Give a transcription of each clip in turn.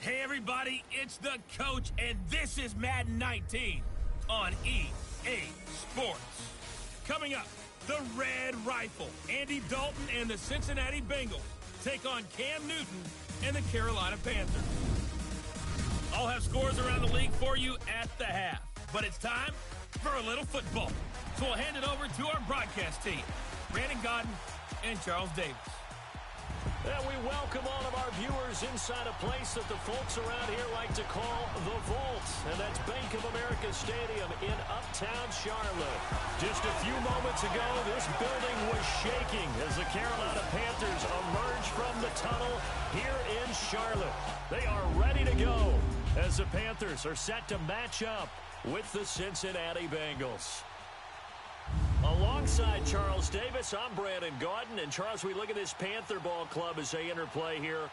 Hey everybody, it's the coach, and this is Madden 19 on EA Sports. Coming up, the Red Rifle, Andy Dalton and the Cincinnati Bengals take on Cam Newton and the Carolina Panthers. I'll have scores around the league for you at the half, but it's time for a little football. So we'll hand it over to our broadcast team, Brandon Godden and Charles Davis. And we welcome all of our viewers inside a place that the folks around here like to call the Vault. And that's Bank of America Stadium in uptown Charlotte. Just a few moments ago, this building was shaking as the Carolina Panthers emerged from the tunnel here in Charlotte. They are ready to go as the Panthers are set to match up with the Cincinnati Bengals. Alongside Charles Davis, I'm Brandon Gaudin. And Charles, we look at this Panther ball club as they interplay here.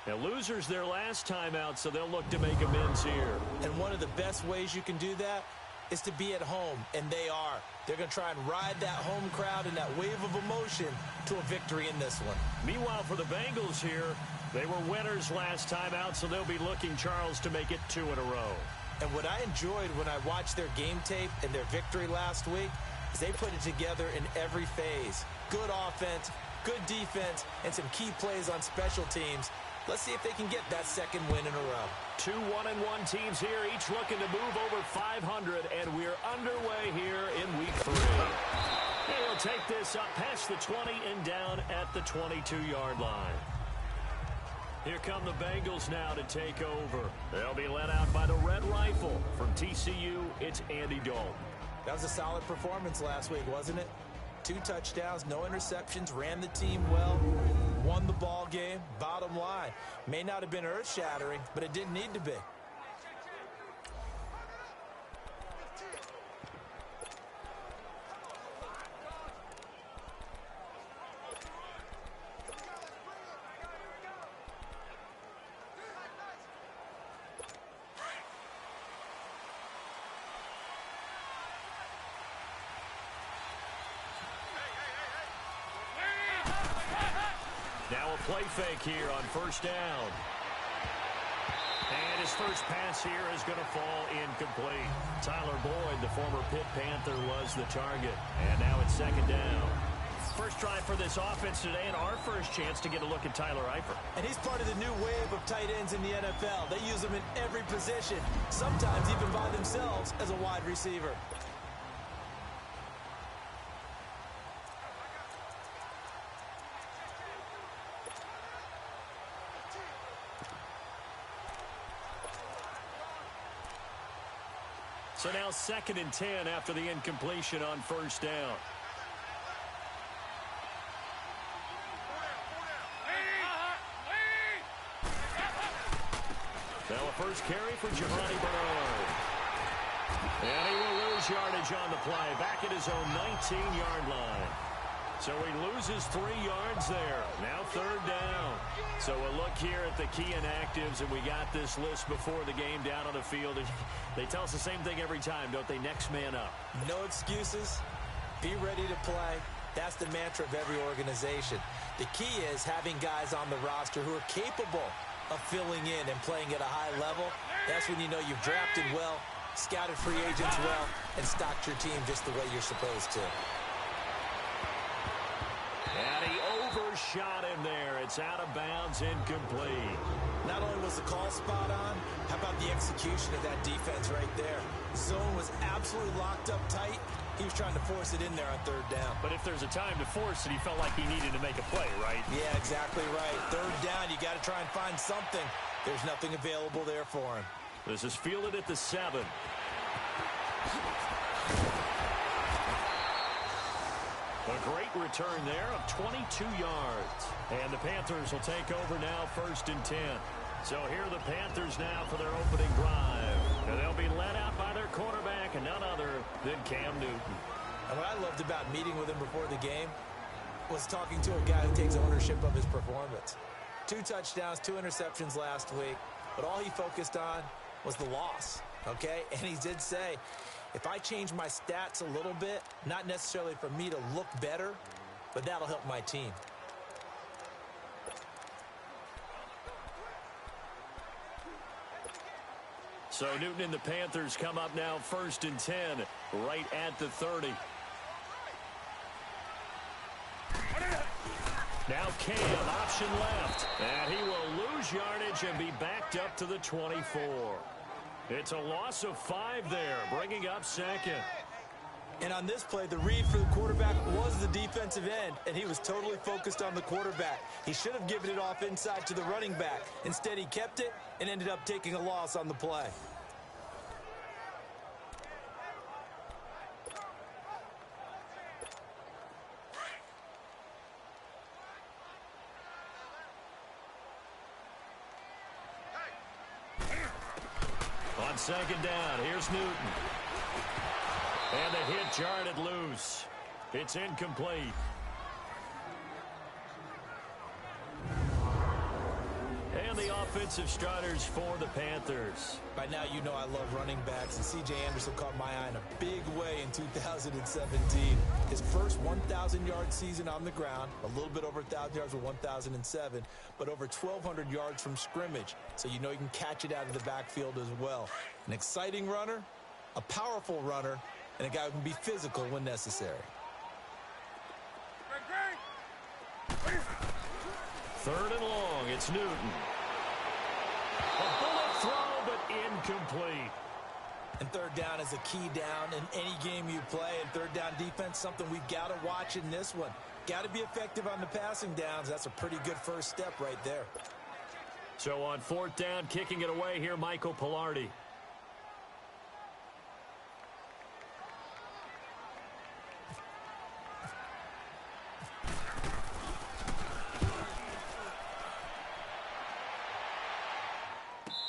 Now, losers their last time out, so they'll look to make amends here. And one of the best ways you can do that is to be at home, and they are. They're going to try and ride that home crowd and that wave of emotion to a victory in this one. Meanwhile, for the Bengals here, they were winners last time out, so they'll be looking, Charles, to make it 2 in a row. And what I enjoyed when I watched their game tape and their victory last week is they put it together in every phase. Good offense, good defense, and some key plays on special teams. Let's see if they can get that second win in a row. 2 1-1 teams here, each looking to move over 500, and we're underway here in week 3. He'll take this up past the 20 and down at the 22-yard line. Here come the Bengals now to take over. They'll be led out by the Red Rifle. From TCU, it's Andy Dalton. That was a solid performance last week, wasn't it? 2 touchdowns, no interceptions, ran the team well, won the ball game. Bottom line, may not have been earth-shattering, but it didn't need to be. Now a play fake here on first down. And his first pass here is going to fall incomplete. Tyler Boyd, the former Pitt Panther, was the target. And now it's second down. First drive for this offense today, and our first chance to get a look at Tyler Eifert. And he's part of the new wave of tight ends in the NFL. They use him in every position, sometimes even by themselves as a wide receiver. So now 2nd and 10 after the incompletion on first down. Now a first carry for Giovanni Bernard. And he will lose yardage on the play. Back at his own 19-yard line. So he loses 3 yards there. Now 3rd down. So a look here at the key inactives, and we got this list before the game down on the field. And they tell us the same thing every time, don't they? Next man up. No excuses. Be ready to play. That's the mantra of every organization. The key is having guys on the roster who are capable of filling in and playing at a high level. That's when you know you've drafted well, scouted free agents well, and stocked your team just the way you're supposed to. And he overshot him there. It's out of bounds, incomplete. Not only was the call spot on, how about the execution of that defense right there? Zone was absolutely locked up tight. He was trying to force it in there on 3rd down. But if there's a time to force it, he felt like he needed to make a play, right? Yeah, exactly right. 3rd down, you got to try and find something. There's nothing available there for him. This is fielded at the 7. A great return there of 22 yards. And the Panthers will take over now 1st and 10. So here are the Panthers now for their opening drive. And they'll be led out by their quarterback and none other than Cam Newton. And what I loved about meeting with him before the game was talking to a guy who takes ownership of his performance. 2 touchdowns, 2 interceptions last week. But all he focused on was the loss, okay? And he did say, if I change my stats a little bit, not necessarily for me to look better, but that'll help my team. So Newton and the Panthers come up now 1st and 10, right at the 30. Now Cam, option left. And he will lose yardage and be backed up to the 24. It's a loss of 5 there, bringing up 2nd. And on this play, the read for the quarterback was the defensive end, and he was totally focused on the quarterback. He should have given it off inside to the running back. Instead, he kept it and ended up taking a loss on the play. On 2nd down, here's Newton. And the hit jarred it loose. It's incomplete. And the offensive starters for the Panthers. By now, you know I love running backs, and C.J. Anderson caught my eye in a big way in 2017. His first 1,000-yard season on the ground, a little bit over 1,000 yards with 1,007, but over 1,200 yards from scrimmage. So you know you can catch it out of the backfield as well. An exciting runner, a powerful runner, and a guy who can be physical when necessary. 3rd and long, it's Newton. A bullet throw, but incomplete. And 3rd down is a key down in any game you play. And 3rd down defense, something we've got to watch in this one. Got to be effective on the passing downs. That's a pretty good first step right there. So on 4th down, kicking it away here, Michael Pilardi.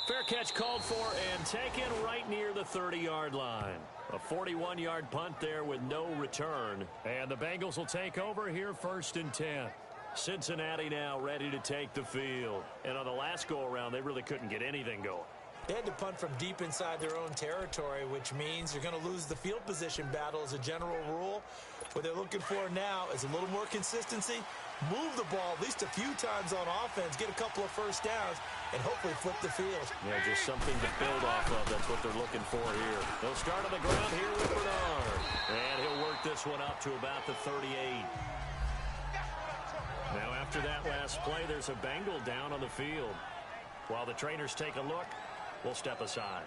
Fair catch called for and taken right near the 30-yard line. A 41-yard punt there with no return. And the Bengals will take over here 1st and 10. Cincinnati now ready to take the field. And on the last go-around, they really couldn't get anything going. They had to punt from deep inside their own territory, which means you're going to lose the field position battle as a general rule. What they're looking for now is a little more consistency, move the ball at least a few times on offense, get a couple of first downs, and hopefully flip the field. Yeah, just something to build off of. That's what they're looking for here. They'll start on the ground here with Bernard. And he'll work this one up to about the 38. Now after that last play, there's a Bengal down on the field. While the trainers take a look, we'll step aside.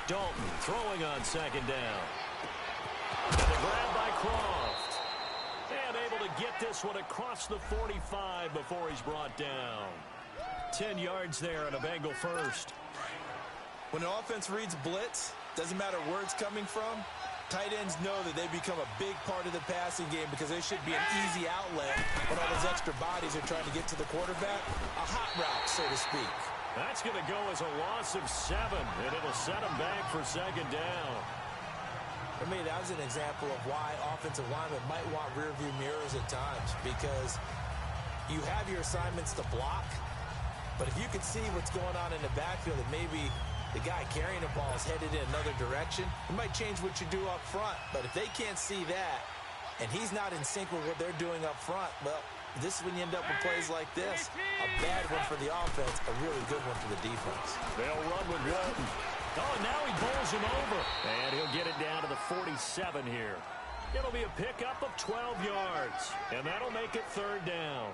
Dalton throwing on 2nd down. And the grab by Croft. And able to get this one across the 45 before he's brought down. 10 yards there and a Bengal first. When an offense reads blitz, doesn't matter where it's coming from, tight ends know that they become a big part of the passing game because they should be an easy outlet when all those extra bodies are trying to get to the quarterback. A hot route, so to speak. That's going to go as a loss of 7, and it'll set them back for 2nd down. For me, that was an example of why offensive linemen might want rearview mirrors at times, because you have your assignments to block, but if you can see what's going on in the backfield and maybe the guy carrying the ball is headed in another direction, it might change what you do up front. But if they can't see that, and he's not in sync with what they're doing up front, well, this is when you end up with plays like this. A bad one for the offense, a really good one for the defense. They'll run with Walton. Oh, and now he bowls him over. And he'll get it down to the 47 here. It'll be a pickup of 12 yards. And that'll make it 3rd down.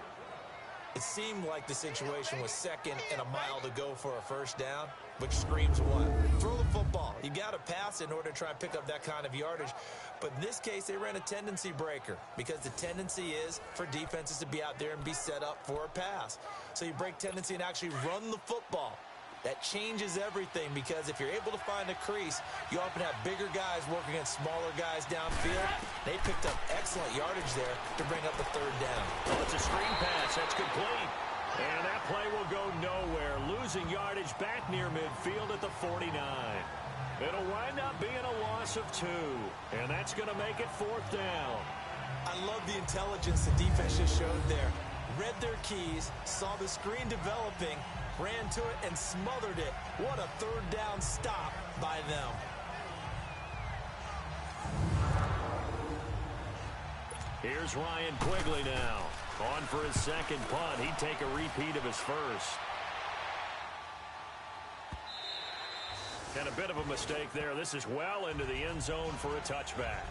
It seemed like the situation was 2nd and a mile to go for a first down, which screams what? Throw the football. You got to pass in order to try and pick up that kind of yardage. But in this case, they ran a tendency breaker because the tendency is for defenses to be out there and be set up for a pass. So you break tendency and actually run the football. That changes everything because if you're able to find a crease, you often have bigger guys working against smaller guys downfield. They picked up excellent yardage there to bring up the 3rd down. Oh, it's a screen pass. That's complete. And that play will go nowhere, losing yardage back near midfield at the 49. It'll wind up being a loss of 2, and that's going to make it 4th down. I love the intelligence the defense just showed there. Read their keys, saw the screen developing, ran to it, and smothered it. What a 3rd down stop by them. Here's Ryan Quigley now. On for his 2nd punt. He'd take a repeat of his first. And a bit of a mistake there. This is well into the end zone for a touchback.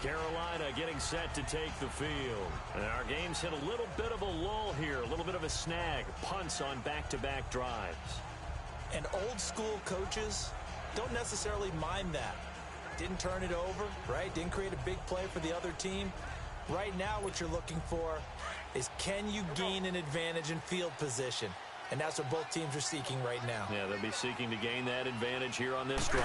Carolina getting set to take the field. And our game's hit a little bit of a lull here, a little bit of a snag. Punts on back-to-back drives. And old school coaches don't necessarily mind that. Didn't turn it over, right? Didn't create a big play for the other team. Right now what you're looking for is, can you gain an advantage in field position? And that's what both teams are seeking right now. Yeah, they'll be seeking to gain that advantage here on this drive.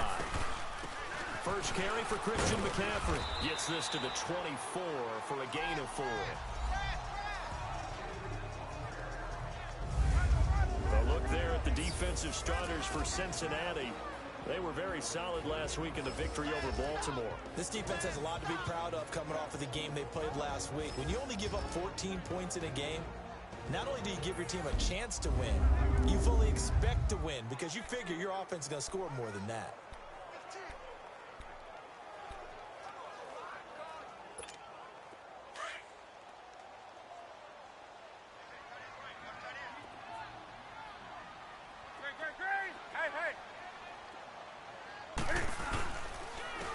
First carry for Christian McCaffrey. Gets this to the 24 for a gain of 4. A look there at the defensive starters for Cincinnati. They were very solid last week in the victory over Baltimore. This defense has a lot to be proud of coming off of the game they played last week. When you only give up 14 points in a game, not only do you give your team a chance to win, you fully expect to win because you figure your offense is going to score more than that.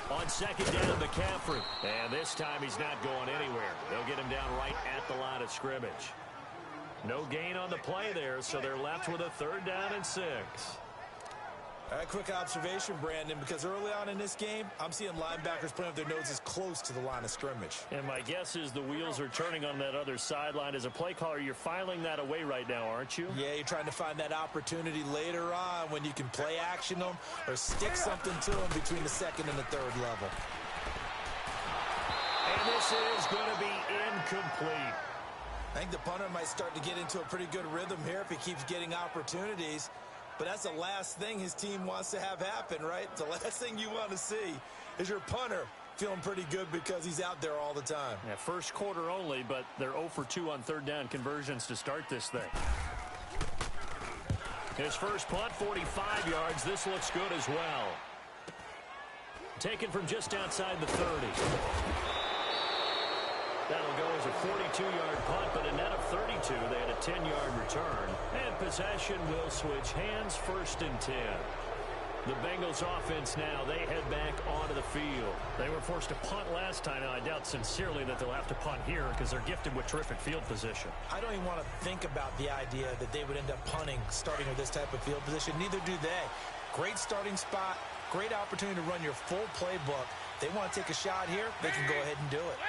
On 2nd down, McCaffrey. And this time he's not going anywhere. They'll get him down right at the line of scrimmage. No gain on the play there, so they're left with a 3rd down and 6. All right, quick observation, Brandon, because early on in this game, I'm seeing linebackers playing with their noses close to the line of scrimmage. And my guess is the wheels are turning on that other sideline. As a play caller, you're filing that away right now, aren't you? Yeah, you're trying to find that opportunity later on when you can play action them or stick something to them between the 2nd and the 3rd level. And this is going to be incomplete. I think the punter might start to get into a pretty good rhythm here if he keeps getting opportunities. But that's the last thing his team wants to have happen, right? The last thing you want to see is your punter feeling pretty good because he's out there all the time. Yeah, first quarter only, but they're 0 for 2 on 3rd down conversions to start this thing. His first punt, 45 yards. This looks good as well. Taken from just outside the 30. That'll go as a 42-yard punt, but a net of 32. They had a 10-yard return. And possession will switch hands, 1st and 10. The Bengals offense now, they head back onto the field. They were forced to punt last time, and I doubt sincerely that they'll have to punt here because they're gifted with terrific field position. I don't even want to think about the idea that they would end up punting starting with this type of field position. Neither do they. Great starting spot, great opportunity to run your full playbook. They want to take a shot here, they can go ahead and do it.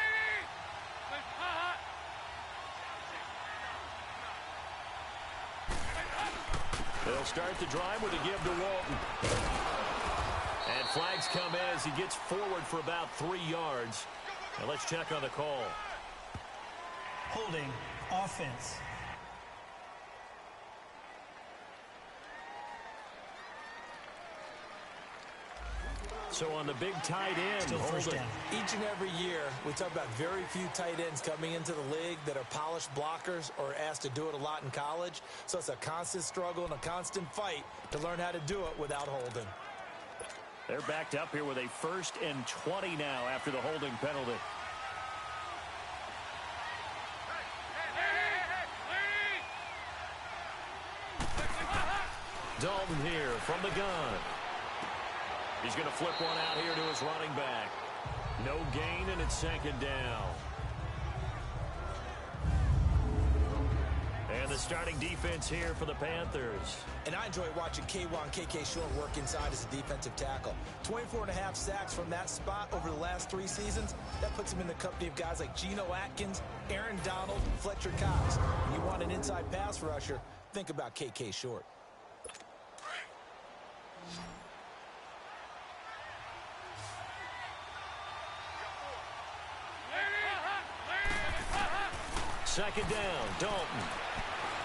They'll start the drive with a give to Walton. And flags come in as he gets forward for about 3 yards. Now let's check on the call. Holding offense. So on the big tight end, Still first down. Each and every year, we talk about very few tight ends coming into the league that are polished blockers or asked to do it a lot in college. So it's a constant struggle and a constant fight to learn how to do it without holding. They're backed up here with a 1st and 20 now after the holding penalty. Dalton here from the gun. He's going to flip one out here to his running back. No gain, and it's 2nd down. And the starting defense here for the Panthers. And I enjoy watching KK Short work inside as a defensive tackle. 24.5 sacks from that spot over the last 3 seasons. That puts him in the company of guys like Geno Atkins, Aaron Donald, Fletcher Cox. When you want an inside pass rusher, think about KK Short. second down. Dalton.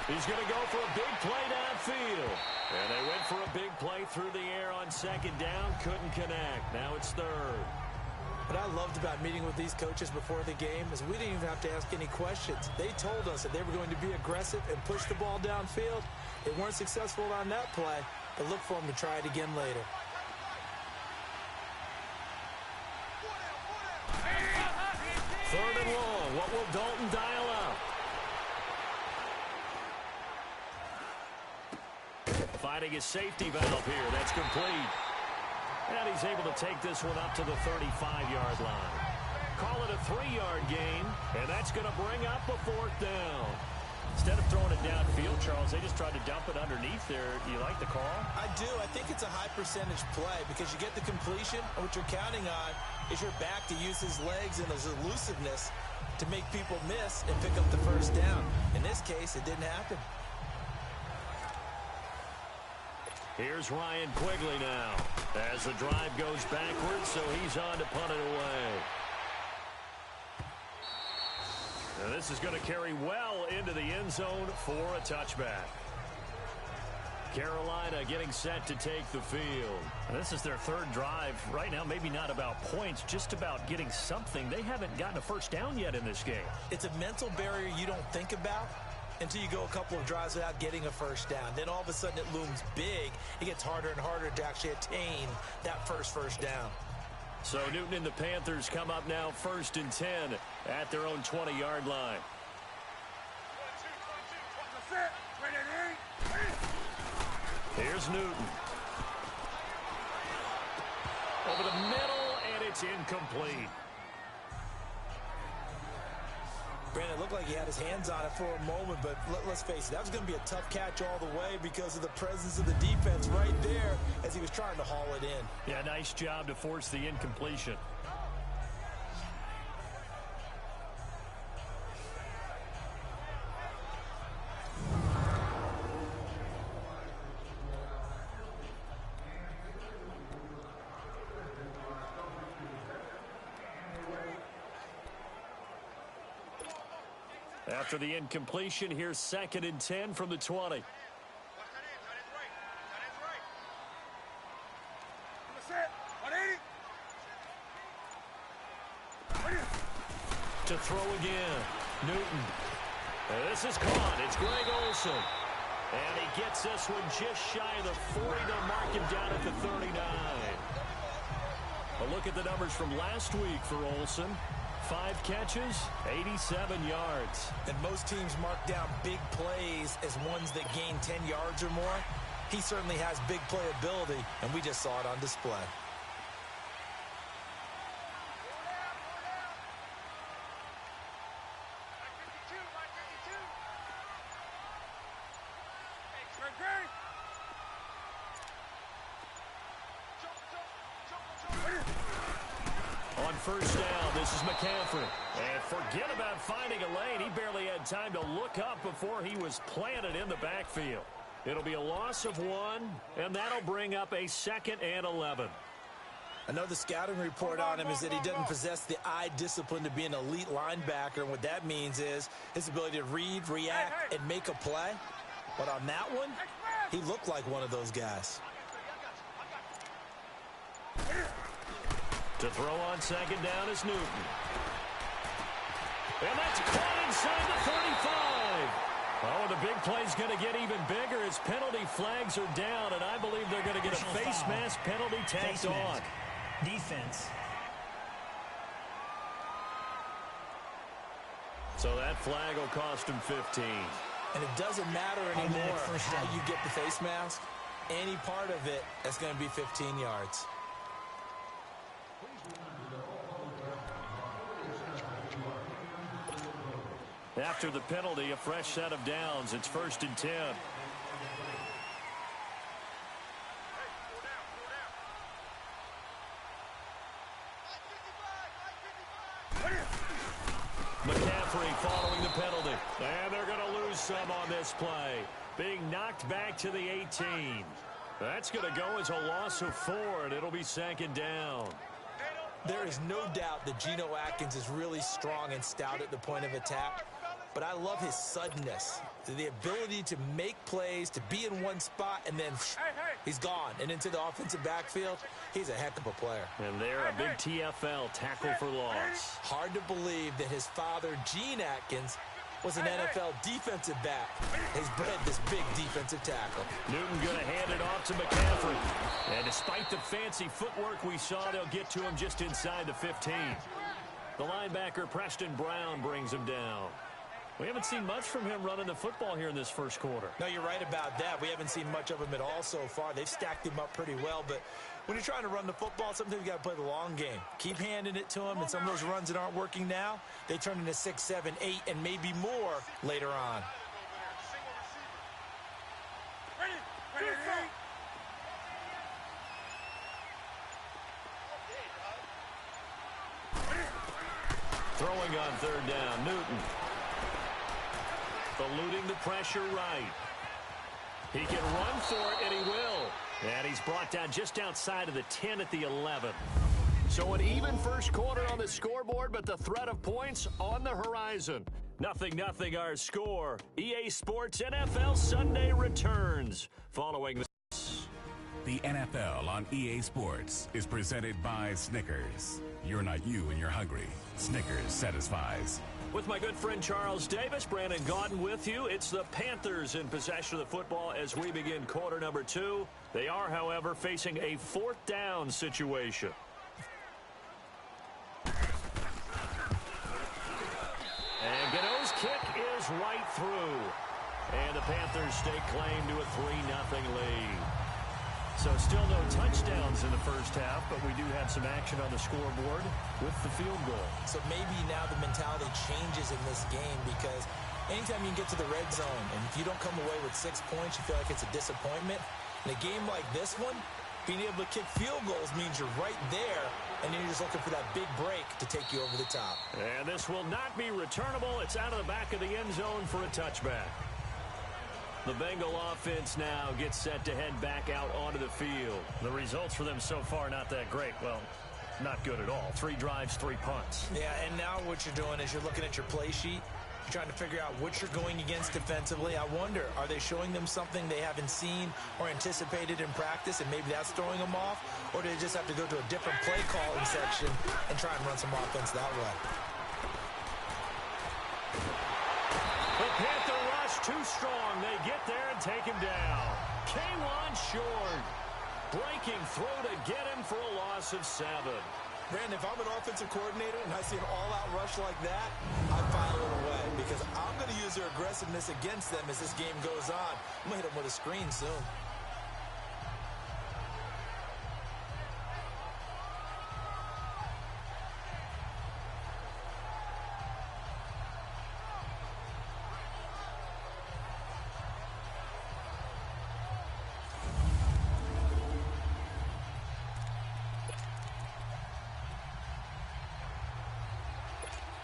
He's going to go for a big play downfield. And they went for a big play through the air on second down. Couldn't connect. Now it's third. What I loved about meeting with these coaches before the game is we didn't even have to ask any questions. They told us that they were going to be aggressive and push the ball downfield. They weren't successful on that play, but look for them to try it again later. Third and long. What will Dalton dial up? Finding his safety valve here. That's complete. And he's able to take this one up to the 35-yard line. Call it a 3-yard gain, and that's going to bring up a fourth down. Instead of throwing it downfield, Charles, they just tried to dump it underneath there. You like the call? I do. I think it's a high-percentage play because you get the completion, and what you're counting on is your back to use his legs and his elusiveness to make people miss and pick up the first down. In this case, it didn't happen. Here's Ryan Quigley now as the drive goes backwards, so he's on to punt it away. Now this is going to carry well into the end zone for a touchback. Carolina getting set to take the field. And this is their third drive. Right now, maybe not about points, just about getting something. They haven't gotten a first down yet in this game. It's a mental barrier you don't think about until you go a couple of drives without getting a first down. Then all of a sudden it looms big. It gets harder and harder to actually attain that first down. So Newton and the Panthers come up now 1st and 10 at their own 20-yard line. Here's Newton. Over the middle, and it's incomplete. Brandon, it looked like he had his hands on it for a moment, but let's face it, that was going to be a tough catch all the way because of the presence of the defense right there as he was trying to haul it in. Yeah, nice job to force the incompletion. After the incompletion, here's 2nd and 10 from the 20. To throw again, Newton. This is caught. It's Greg Olsen. And he gets this one just shy of the 40. They'll mark him down at the 39. A look at the numbers from last week for Olsen. 5 catches, 87 yards. And most teams mark down big plays as ones that gain 10 yards or more. He certainly has big playability, and we just saw it on display. On first down, this is McCaffrey. And forget about finding a lane. He barely had time to look up before he was planted in the backfield. It'll be a loss of 1, and that'll bring up a 2nd and 11. Another scouting report on him is that he doesn't possess the eye discipline to be an elite linebacker. And what that means is his ability to read, react, and make a play. But on that one, he looked like one of those guys. To throw on second down is Newton. And that's caught inside the 35. Oh, the big play's going to get even bigger as penalty flags are down, and I believe they're going to get a face mask penalty tacked on. Defense. So that flag will cost him 15. And it doesn't matter anymore how you get the face mask. Any part of it, that's going to be 15 yards. After the penalty, a fresh set of downs. It's 1st and 10. McCaffrey following the penalty. And they're going to lose some on this play. Being knocked back to the 18. That's going to go as a loss of 4, and it'll be 2nd down. There is no doubt that Geno Atkins is really strong and stout at the point of attack. but I love his suddenness, the ability to make plays, to be in one spot, and then he's gone and into the offensive backfield. He's a heck of a player. And they're a big TFL, tackle for loss. Hard to believe that his father, Gene Atkins, was an NFL defensive back. Has bred this big defensive tackle. Newton going to hand it off to McCaffrey. And despite the fancy footwork we saw, they'll get to him just inside the 15. The linebacker, Preston Brown, brings him down. We haven't seen much from him running the football here in this first quarter. No, you're right about that. We haven't seen much of him at all so far. They've stacked him up pretty well, but when you're trying to run the football, sometimes you got to play the long game. Keep handing it to him, and some of those runs that aren't working now, they turn into 6, 7, 8, and maybe more later on. Throwing on third down, Newton. Eluding the pressure right. He can run for it, and he will. And he's brought down just outside of the 10 at the 11. So an even first quarter on the scoreboard, but the threat of points on the horizon. 0-0 our score. EA Sports NFL Sunday returns following this. The NFL on EA Sports is presented by Snickers. You're not you when you're hungry. Snickers satisfies. With my good friend Charles Davis, Brandon Gaudin with you. It's the Panthers in possession of the football as we begin quarter number 2. They are, however, facing a 4th down situation. And Gano's kick is right through. And the Panthers stake claim to a 3-0 lead. So still no touchdowns in the first half, but we do have some action on the scoreboard with the field goal. So maybe now the mentality changes in this game, because anytime you can get to the red zone and if you don't come away with 6 points, you feel like it's a disappointment. In a game like this one, being able to kick field goals means you're right there, and then you're just looking for that big break to take you over the top. And this will not be returnable. It's out of the back of the end zone for a touchback. The Bengal offense now gets set to head back out onto the field. The results for them so far not that great. Well, not good at all. 3 drives, 3 punts. Yeah, and now what you're doing is you're looking at your play sheet. You're trying to figure out what you're going against defensively. I wonder, are they showing them something they haven't seen or anticipated in practice, and maybe that's throwing them off? Or do they just have to go to a different play calling section and try and run some offense that way? The Panther rush too strong. They get there and take him down. K'Wan Short breaking through to get him for a loss of 7. Brandon, if I'm an offensive coordinator and I see an all-out rush like that, I file it away, because I'm going to use their aggressiveness against them as this game goes on. I'm going to hit them with a screen soon.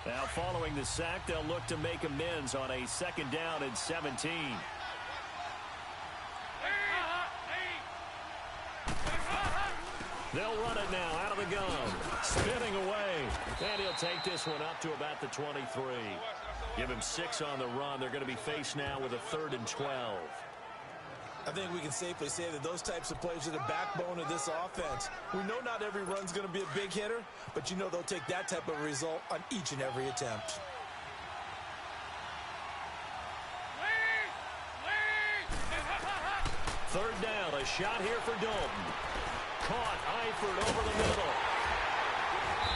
Now, following the sack, they'll look to make amends on a 2nd down and 17. They'll run it now out of the gun. Spinning away. And he'll take this one up to about the 23. Give him 6 on the run. They're going to be faced now with a 3rd and 12. I think we can safely say that those types of plays are the backbone of this offense. We know not every run's going to be a big hitter, but you know they'll take that type of result on each and every attempt. Third down, a shot here for Dalton. Caught Eifert over the middle.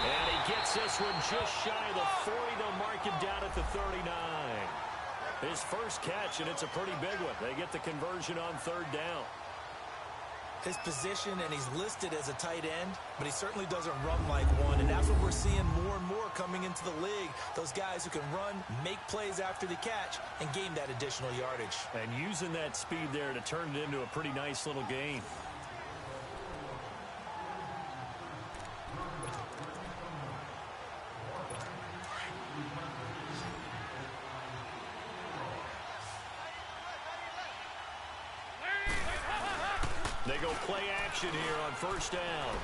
And he gets this one just shy of the 40. They'll mark him down at the 39. His first catch, and it's a pretty big one. They get the conversion on 3rd down. His position, and he's listed as a tight end, but he certainly doesn't run like one, and that's what we're seeing more and more coming into the league. Those guys who can run, make plays after the catch, and gain that additional yardage. And using that speed there to turn it into a pretty nice little gain. They go play action here on 1st down.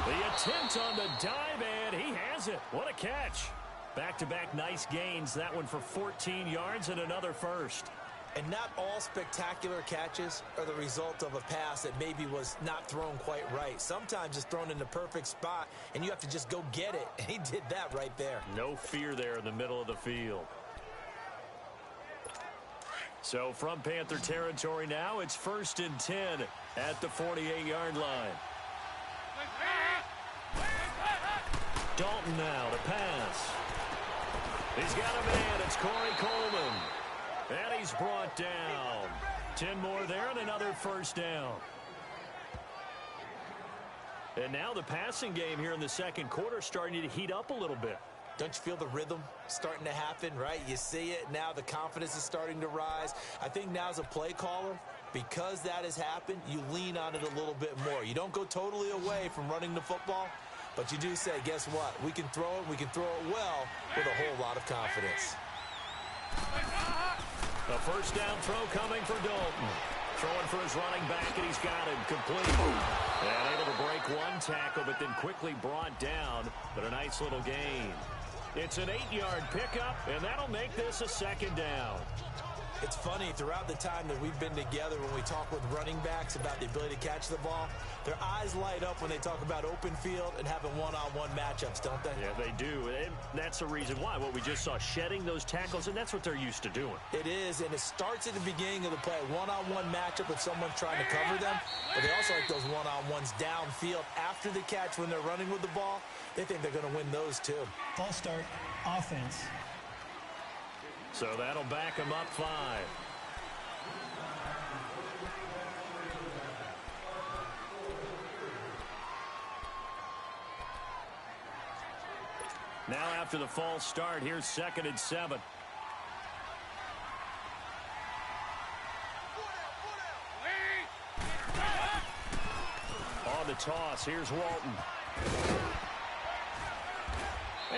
The attempt on the dive, and he has it. What a catch. Back-to-back nice gains. That one for 14 yards and another first. And not all spectacular catches are the result of a pass that maybe was not thrown quite right. Sometimes it's thrown in the perfect spot, and you have to just go get it. And he did that right there. No fear there in the middle of the field. So from Panther territory now, it's 1st and 10 at the 48-yard line. Dalton now to pass. He's got a man. It's Corey Coleman. And he's brought down. 10 more there and another first down. And now the passing game here in the second quarter starting to heat up a little bit. Don't you feel the rhythm starting to happen, right? You see it now. The confidence is starting to rise. I think now as a play caller, because that has happened, you lean on it a little bit more. You don't go totally away from running the football, but you do say, guess what? We can throw it. We can throw it well with a whole lot of confidence. A first down throw coming for Dalton. Throwing for his running back, and he's got it complete. And able to break one tackle, but then quickly brought down. But a nice little gain. It's an 8-yard pickup, and that'll make this a second down. It's funny, throughout the time that we've been together, when we talk with running backs about the ability to catch the ball, their eyes light up when they talk about open field and having one-on-one matchups, don't they? Yeah, they do. And that's the reason why. What we just saw, shedding those tackles, and that's what they're used to doing. It is, and it starts at the beginning of the play. One-on-one matchup with someone trying to cover them, but they also like those one-on-ones downfield after the catch when they're running with the ball. They think they're going to win those too. False start, offense. So that'll back them up 5. Now after the false start, here's 2nd and 7. On the toss, here's Walton.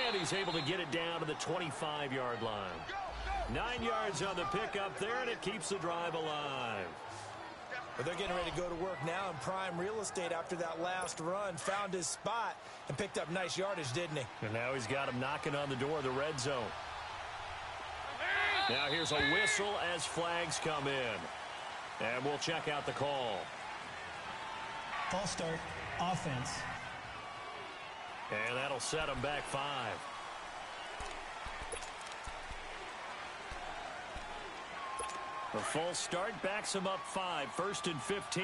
And he's able to get it down to the 25-yard line. 9 yards on the pickup there, and it keeps the drive alive. But they're getting ready to go to work now in prime real estate after that last run. Found his spot and picked up nice yardage, didn't he? And now he's got him knocking on the door of the red zone. Now here's a whistle as flags come in. And we'll check out the call. False start, offense. And that'll set him back 5. The false start backs him up 5. 1st and 15.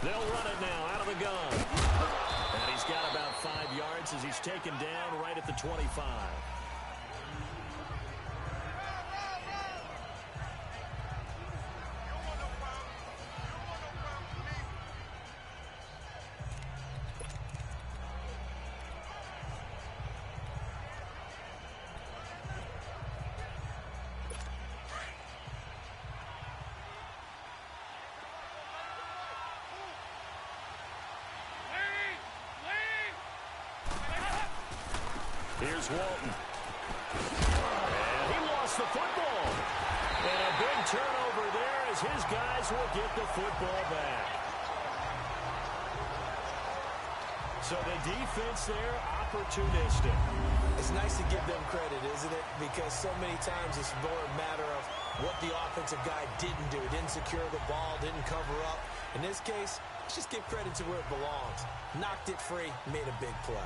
They'll run it now out of the gun. And he's got about 5 yards as he's taken down right at the 25. Here's Walton. And he lost the football. And a big turnover there as his guys will get the football back. So the defense there, opportunistic. It's nice to give them credit, isn't it? Because so many times it's more a matter of what the offensive guy didn't do. Didn't secure the ball, didn't cover up. In this case, let's just give credit to where it belongs. Knocked it free, made a big play.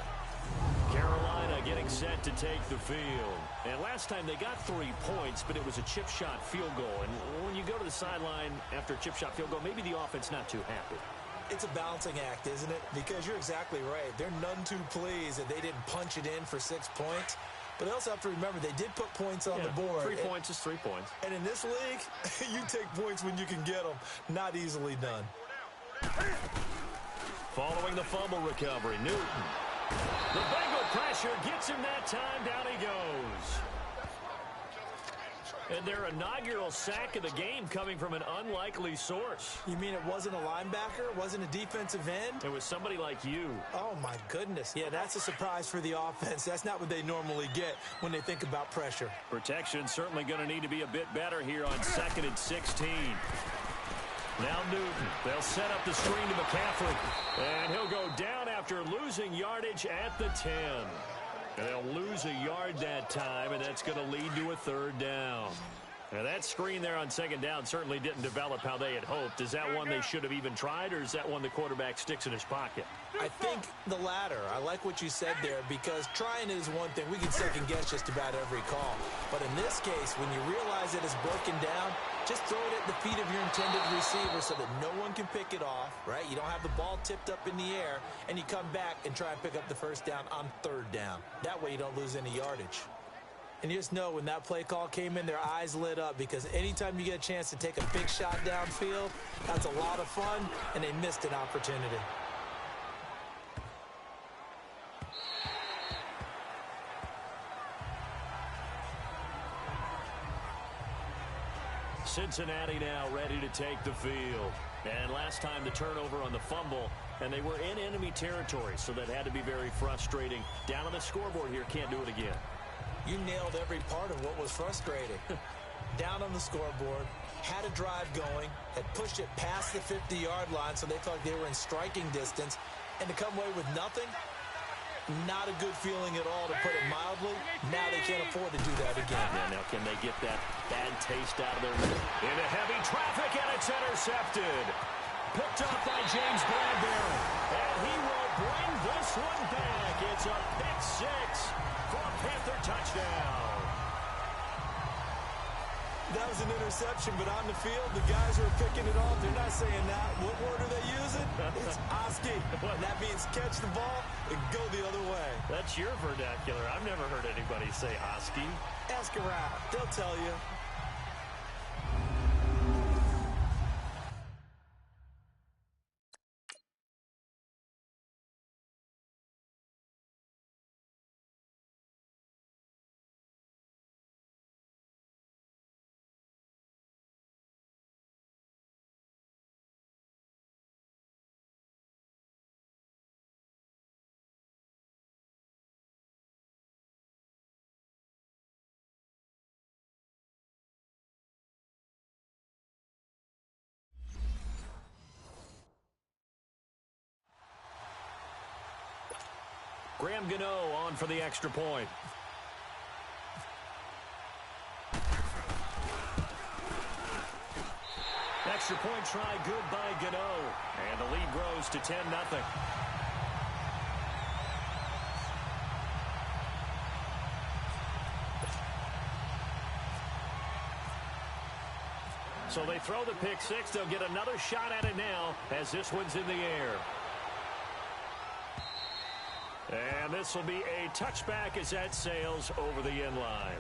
Carolina getting set to take the field. And last time they got 3 points, but it was a chip shot field goal. And when you go to the sideline after a chip shot field goal, maybe the offense not too happy. It's a balancing act, isn't it? Because you're exactly right. They're none too pleased that they didn't punch it in for 6 points. But they also have to remember they did put points on the board. 3 points is 3 points. And in this league, you take points when you can get them. Not easily done. Following the fumble recovery, Newton. The Bengal pressure gets him that time. Down he goes. And their inaugural sack of the game coming from an unlikely source. You mean it wasn't a linebacker? It wasn't a defensive end? It was somebody like you. Oh, my goodness. Yeah, that's a surprise for the offense. That's not what they normally get when they think about pressure. Protection certainly going to need to be a bit better here on 2nd and 16. Now Newton. They'll set up the screen to McCaffrey. And he'll go down after losing yardage at the 10. And they'll lose a yard that time, and that's going to lead to a third down. Now, that screen there on second down certainly didn't develop how they had hoped. Is that one they should have even tried, or is that one the quarterback sticks in his pocket? I think the latter. I like what you said there, because trying is one thing. We can second guess just about every call. But in this case, when you realize it is broken down, just throw it at the feet of your intended receiver so that no one can pick it off, right? You don't have the ball tipped up in the air, and you come back and try and pick up the first down on third down. That way you don't lose any yardage. And you just know when that play call came in, their eyes lit up, because anytime you get a chance to take a big shot downfield, that's a lot of fun, and they missed an opportunity. Cincinnati now ready to take the field. And last time the turnover on the fumble, and they were in enemy territory, so that had to be very frustrating. Down on the scoreboard here, can't do it again. You nailed every part of what was frustrating. Down on the scoreboard, had a drive going, had pushed it past the 50-yard line, so they felt like they were in striking distance, and to come away with nothing, not a good feeling at all, to put it mildly. Now they can't afford to do that again. Yeah, now can they get that bad taste out of their mouth? Into heavy traffic, and it's intercepted. Picked up by James Bradbury, and he will bring this one back. It's a pick six for a Panther touchdown. That was an interception, but on the field, the guys who are picking it off, they're not saying that. What word are they using? It's Oski. And that means catch the ball and go the other way. That's your vernacular. I've never heard anybody say Oski. Ask around. They'll tell you. Graham Gano on for the extra point. Extra point try good by Gano. And the lead grows to 10-0. So they throw the pick six. They'll get another shot at it now as this one's in the air. And this will be a touchback as that sails over the end line.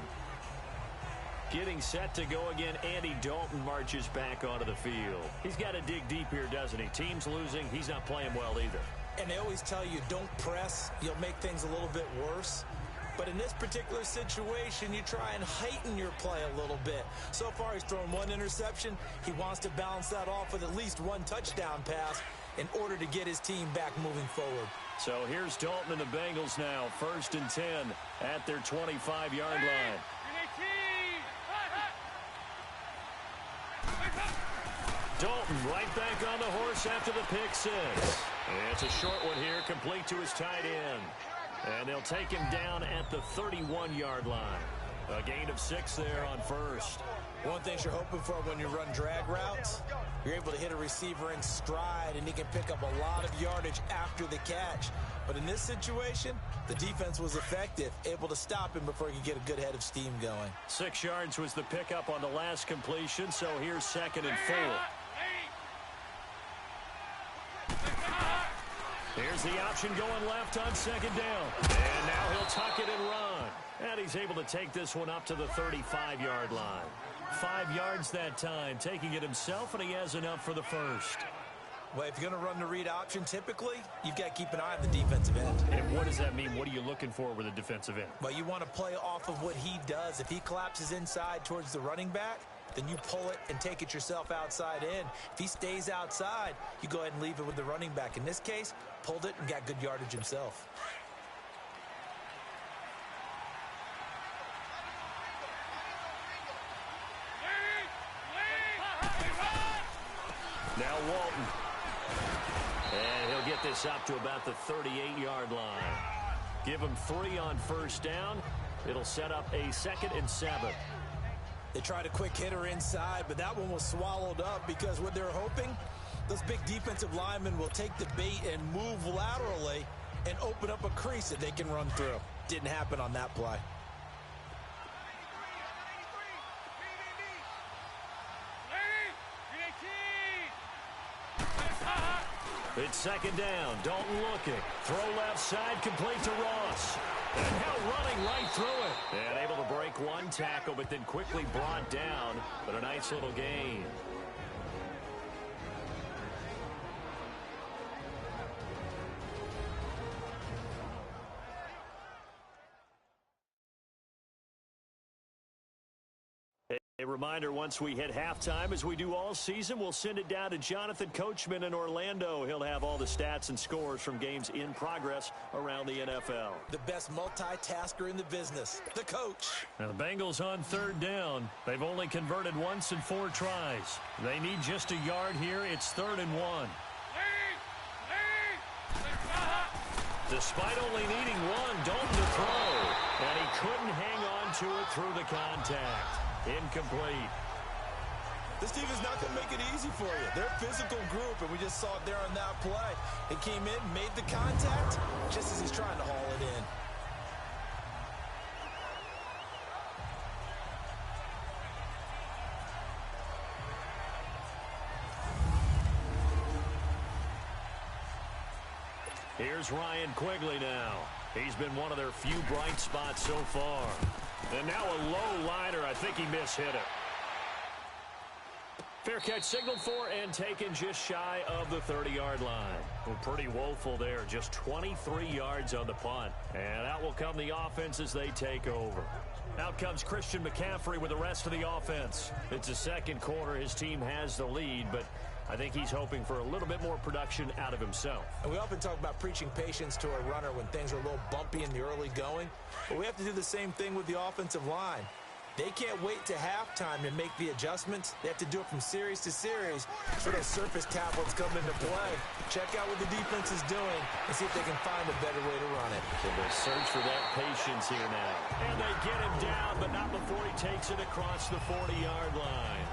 Getting set to go again, Andy Dalton marches back onto the field. He's got to dig deep here, doesn't he? Team's losing. He's not playing well either. And they always tell you, don't press. You'll make things a little bit worse. But in this particular situation, you try and heighten your play a little bit. So far, he's thrown one interception. He wants to balance that off with at least one touchdown pass in order to get his team back moving forward. So here's Dalton and the Bengals now, 1st and 10 at their 25-yard line. Dalton right back on the horse after the pick six. And it's a short one here, complete to his tight end. And they'll take him down at the 31-yard line. A gain of 6 there on first. One thing you're hoping for when you run drag routes, you're able to hit a receiver in stride, and he can pick up a lot of yardage after the catch. But in this situation, the defense was effective, able to stop him before he could get a good head of steam going. 6 yards was the pickup on the last completion, so here's 2nd and 4. Here's the option going left on 2nd down. And now he'll tuck it and run. And he's able to take this one up to the 35-yard line. 5 yards that time, taking it himself, and he has enough for the first. Well, if you're going to run the read option, typically, you've got to keep an eye on the defensive end. And what does that mean? What are you looking for with a defensive end? Well, you want to play off of what he does. If he collapses inside towards the running back, then you pull it and take it yourself outside in. If he stays outside, you go ahead and leave it with the running back. In this case, pulled it and got good yardage himself. Now Walton. And he'll get this up to about the 38-yard line. Give him 3 on first down. It'll set up a 2nd and 7. They tried a quick hitter inside, but that one was swallowed up because what they're hoping, those big defensive linemen will take the bait and move laterally and open up a crease that they can run through. Didn't happen on that play. It's 2nd down. Dalton looking. Throw left side, complete to Ross. And now running right through it. And able to break one tackle, but then quickly brought down. But a nice little gain. A reminder, once we hit halftime, as we do all season, we'll send it down to Jonathan Coachman in Orlando. He'll have all the stats and scores from games in progress around the NFL. The best multitasker in the business, the coach. Now the Bengals on 3rd down. They've only converted once in 4 tries. They need just a yard here. It's 3rd and 1. Despite only needing 1, Dalton to throw. And he couldn't hang on to it through the contact. Incomplete. This team is not going to make it easy for you. They're a physical group, and we just saw it there on that play. He came in, made the contact, just as he's trying to haul it in. Here's Ryan Quigley now. He's been one of their few bright spots so far. And now a low liner. I think he mishit it. Fair catch signaled for and taken just shy of the 30-yard line. Well, pretty woeful there. Just 23 yards on the punt. And out will come the offense as they take over. Out comes Christian McCaffrey with the rest of the offense. It's the 2nd quarter. His team has the lead, but I think he's hoping for a little bit more production out of himself. And we often talk about preaching patience to a runner when things are a little bumpy in the early going. But we have to do the same thing with the offensive line. They can't wait to halftime to make the adjustments. They have to do it from series to series so those surface tablets come into play. Check out what the defense is doing and see if they can find a better way to run it. So they search for that patience here now. And they get him down, but not before he takes it across the 40-yard line.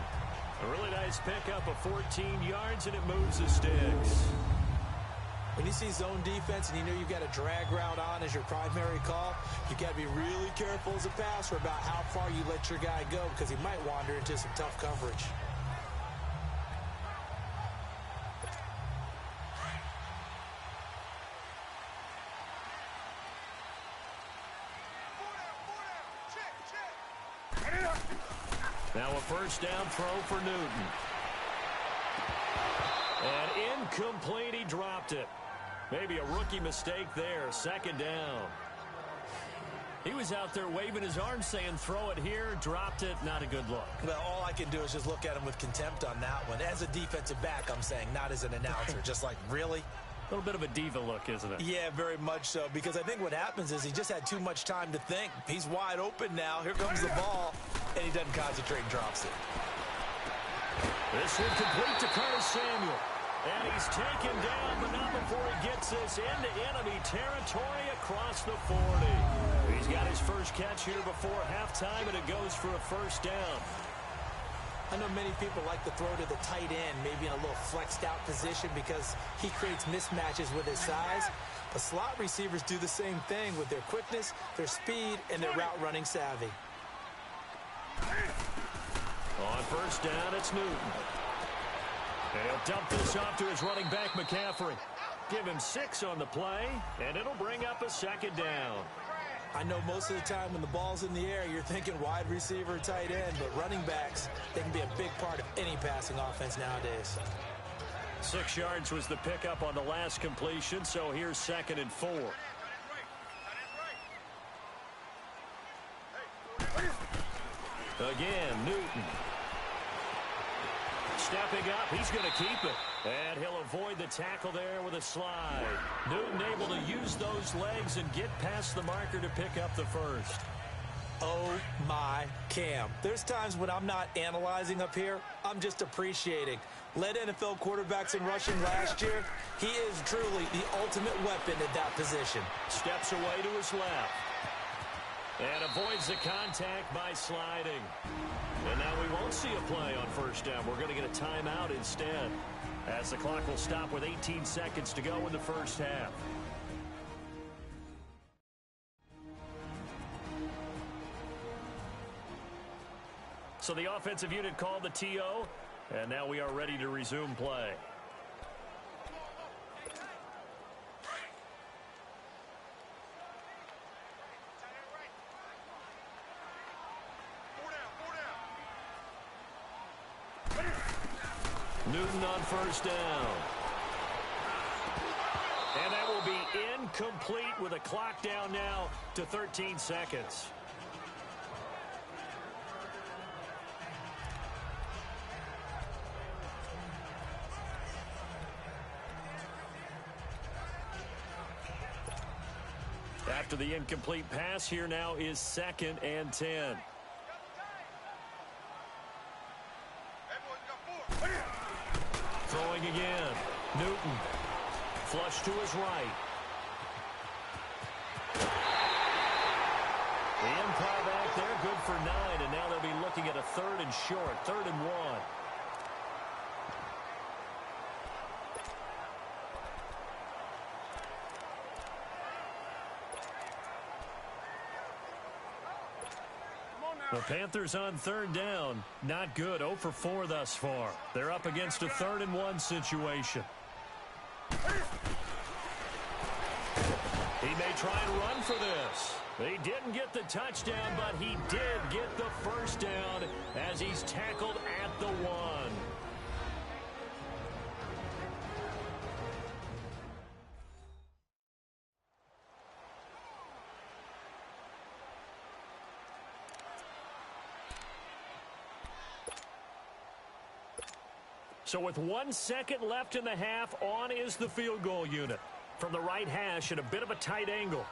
A really nice pickup of 14 yards, and it moves the sticks. When you see zone defense and you know you've got a drag route on as your primary call, you've got to be really careful as a passer about how far you let your guy go because he might wander into some tough coverage. Now a first down throw for Newton. And incomplete, he dropped it. Maybe a rookie mistake there, 2nd down. He was out there waving his arms saying throw it here, dropped it, not a good look. Well, all I can do is just look at him with contempt on that one. As a defensive back, I'm saying, not as an announcer. Just like, really? A little bit of a diva look, isn't it? Yeah, very much so, because I think what happens is he just had too much time to think. He's wide open now. Here comes the ball, and he doesn't concentrate and drops it. This one complete to Curtis Samuel. And he's taken down, but not before he gets this into enemy territory across the 40. He's got his first catch here before halftime, and it goes for a first down. I know many people like to throw to the tight end, maybe in a little flexed out position because he creates mismatches with his size. But slot receivers do the same thing with their quickness, their speed, and their route running savvy. On first down, it's Newton. And he'll dump this off to his running back, McCaffrey. Give him 6 on the play, and it'll bring up a 2nd down. I know most of the time when the ball's in the air, you're thinking wide receiver, tight end, but running backs, they can be a big part of any passing offense nowadays. 6 yards was the pickup on the last completion, so here's 2nd and 4. Again, Newton. Stepping up, he's going to keep it. And he'll avoid the tackle there with a slide. Newton able to use those legs and get past the marker to pick up the first. Oh, my Cam. There's times when I'm not analyzing up here. I'm just appreciating. Led NFL quarterbacks in rushing last year. He is truly the ultimate weapon at that position. Steps away to his left. And avoids the contact by sliding. And now we won't see a play on first down. We're going to get a timeout instead, as the clock will stop with 18 seconds to go in the first half. So the offensive unit called the TO, and now we are ready to resume play. Newton on first down. And that will be incomplete with a clock down now to 13 seconds. After the incomplete pass, here now is 2nd and 10. Throwing again. Newton. Flush to his right. The improv back there, good for 9, and now they'll be looking at a 3rd and short, 3rd and 1. The Panthers on 3rd down. Not good. 0 for 4 thus far. They're up against a 3rd and 1 situation. He may try and run for this. He didn't get the touchdown, but he did get the first down as he's tackled at the 1. So with 1 second left in the half, on is the field goal unit. From the right hash at a bit of a tight angle.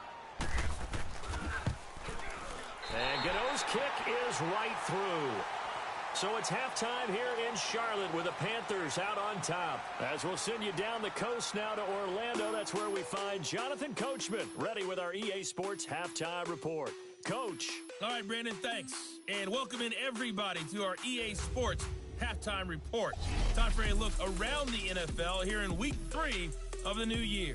And Gano's kick is right through. So it's halftime here in Charlotte with the Panthers out on top. As we'll send you down the coast now to Orlando, that's where we find Jonathan Coachman ready with our EA Sports Halftime Report. Coach. All right, Brandon, thanks. And welcome in everybody to our EA Sports Halftime Report. Time for a look around the NFL here in Week 3 of the new year.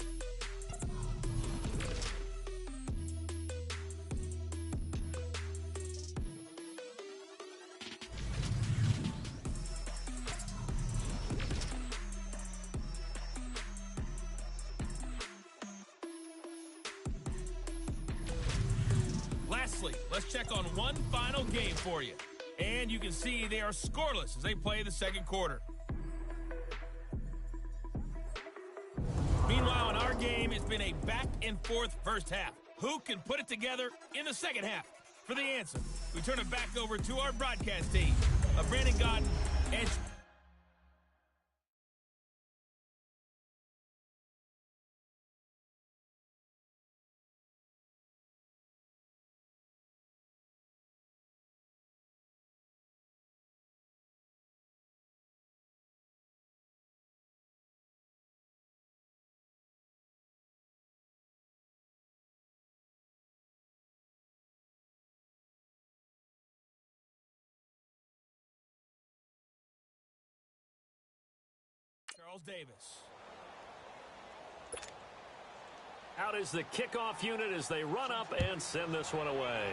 Lastly, let's check on one final game for you. And you can see they are scoreless as they play the second quarter. Meanwhile, in our game, it's been a back-and-forth first half. Who can put it together in the second half? For the answer, we turn it back over to our broadcast team of Brandon Godden and... Charles Davis. Out is the kickoff unit as they run up and send this one away.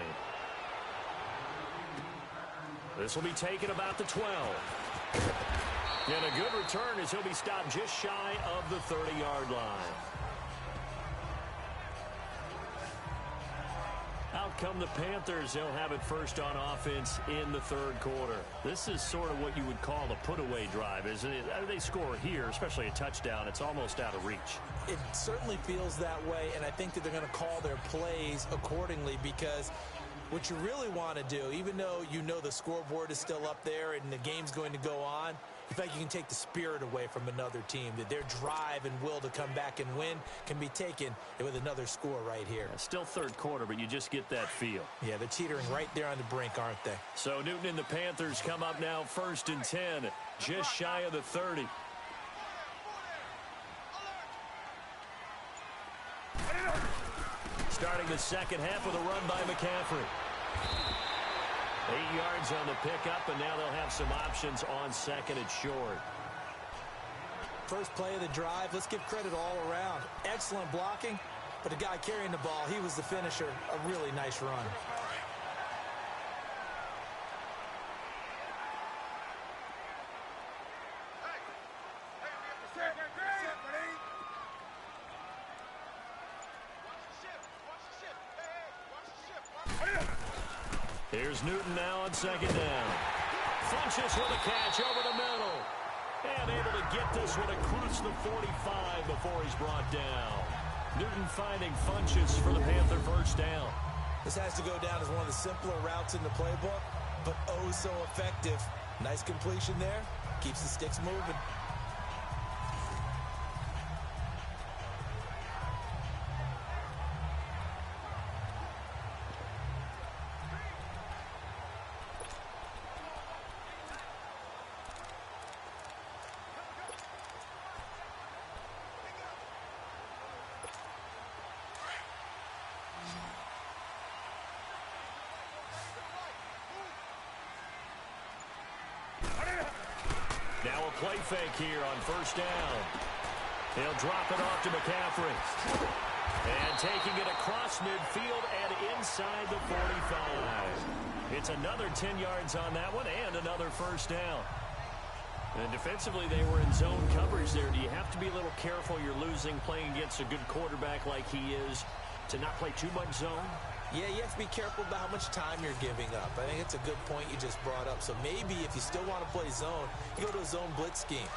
This will be taken about the 12. And a good return as he'll be stopped just shy of the 30-yard line. Out come the Panthers. They'll have it first on offense in the third quarter. This is sort of what you would call a put-away drive, isn't it? They score here, especially a touchdown. It's almost out of reach. It certainly feels that way, and I think that they're going to call their plays accordingly because what you really want to do, even though you know the scoreboard is still up there and the game's going to go on, In fact, you can take the spirit away from another team. That their drive and will to come back and win can be taken with another score right here. Still third quarter, but you just get that feel. Yeah, they're teetering right there on the brink, aren't they? So Newton and the Panthers come up now 1st and 10, just shy of the 30. Starting the second half with a run by McCaffrey. 8 yards on the pickup, and now they'll have some options on second and short. First play of the drive, let's give credit all around. Excellent blocking, but the guy carrying the ball, he was the finisher. A really nice run. Here's Newton now on second down. Funches with a catch over the middle. And able to get this one across the 45 before he's brought down. Newton finding Funches for the Panther first down. This has to go down as one of the simpler routes in the playbook, but oh so effective. Nice completion there. Keeps the sticks moving. Now a play fake here on first down. He'll drop it off to McCaffrey. And taking it across midfield and inside the 45. It's another 10 yards on that one and another first down. And defensively, they were in zone coverage there. Do you have to be a little careful? You're losing playing against a good quarterback like he is to not play too much zone? Yeah, you have to be careful about how much time you're giving up. I think it's a good point you just brought up. So maybe if you still want to play zone, you go to a zone blitz scheme.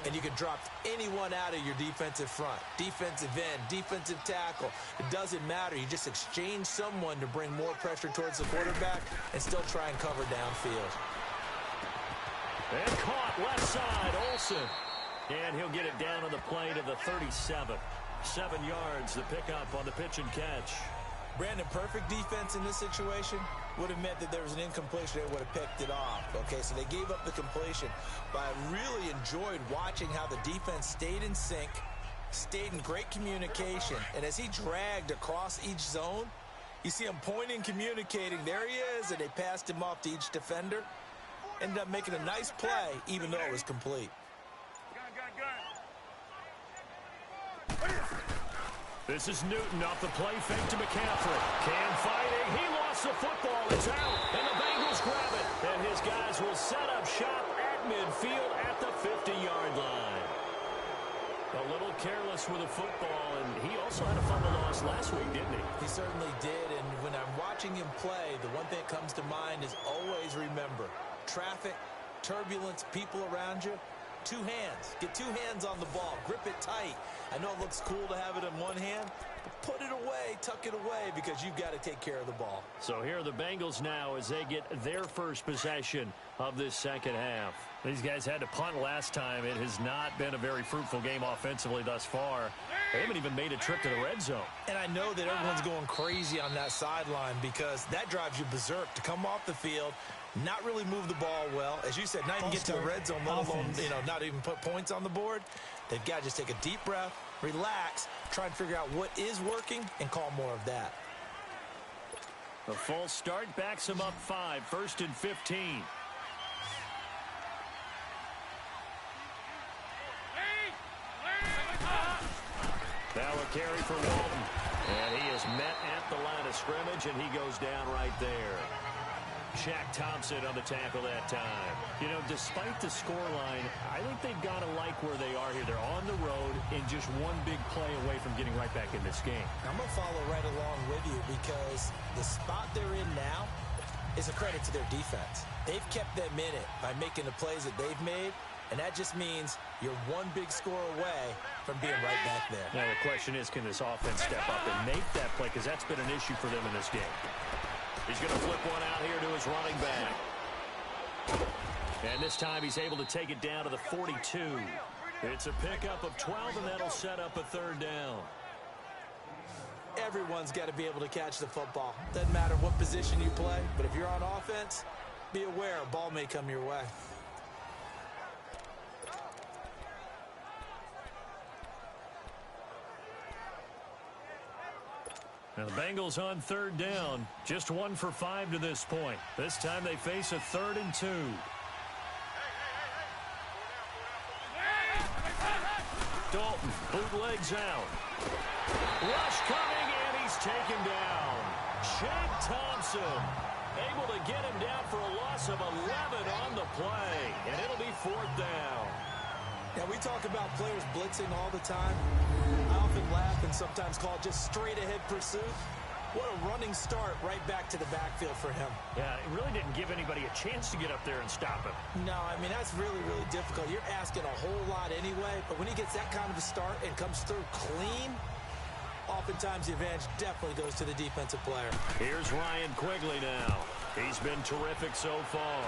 And you can drop anyone out of your defensive front. Defensive end, defensive tackle. It doesn't matter. You just exchange someone to bring more pressure towards the quarterback and still try and cover downfield. And caught left side, Olsen. And he'll get it down on the play to the 37. 7 yards, the pickup on the pitch and catch. Brandon, perfect defense in this situation would have meant that there was an incompletion. They would have picked it off. Okay, so they gave up the completion. But I really enjoyed watching how the defense stayed in sync, stayed in great communication. And as he dragged across each zone, you see him pointing, communicating. There he is, and they passed him off to each defender. Ended up making a nice play, even though it was complete. This is Newton off the play fake to McCaffrey. Cam fighting. He lost the football. It's out. And the Bengals grab it. And his guys will set up shop at midfield at the 50-yard line. A little careless with the football. And he also had a fumble loss last week, didn't he? He certainly did. And when I'm watching him play, the one thing that comes to mind is always remember, traffic, turbulence, people around you. 2 hands. Get 2 hands on the ball. Grip it tight. I know it looks cool to have it in one hand, but put it away, tuck it away, because you've got to take care of the ball. So here are the Bengals now as they get their first possession of this second half. These guys had to punt last time. It has not been a very fruitful game offensively thus far. They haven't even made a trip to the red zone. And I know that everyone's going crazy on that sideline because that drives you berserk to come off the field, not really move the ball well. As you said, not even get to the red zone, let alone, not even put points on the board. They've got to just take a deep breath, relax, try and figure out what is working, and call more of that. A false start backs them up 5, 1st and 15. Now a carry for Walton. And he is met at the line of scrimmage, and he goes down right there. Shaq Thompson on the tackle that time. You know, despite the scoreline, I think they've got to like where they are here. They're on the road and just one big play away from getting right back in this game. I'm going to follow right along with you because the spot they're in now is a credit to their defense. They've kept them in it by making the plays that they've made, and that just means you're one big score away from being right back there. Now the question is, can this offense step up and make that play? Because that's been an issue for them in this game. He's going to flip one out here to his running back. And this time he's able to take it down to the 42. It's a pickup of 12, and that'll set up a third down. Everyone's got to be able to catch the football. Doesn't matter what position you play, but if you're on offense, be aware a ball may come your way. Now the Bengals on third down. Just 1 for 5 to this point. This time they face a 3rd and 2. Dalton bootlegs out. Rush coming, and he's taken down. Shane Thompson able to get him down for a loss of 11 on the play, and it'll be 4th down. Yeah, we talk about players blitzing all the time. I often laugh and sometimes call it just straight-ahead pursuit. What a running start right back to the backfield for him. Yeah, it really didn't give anybody a chance to get up there and stop him. No, I mean, that's really, really difficult. You're asking a whole lot anyway, but when he gets that kind of a start and comes through clean, oftentimes the advantage definitely goes to the defensive player. Here's Ryan Quigley now. He's been terrific so far.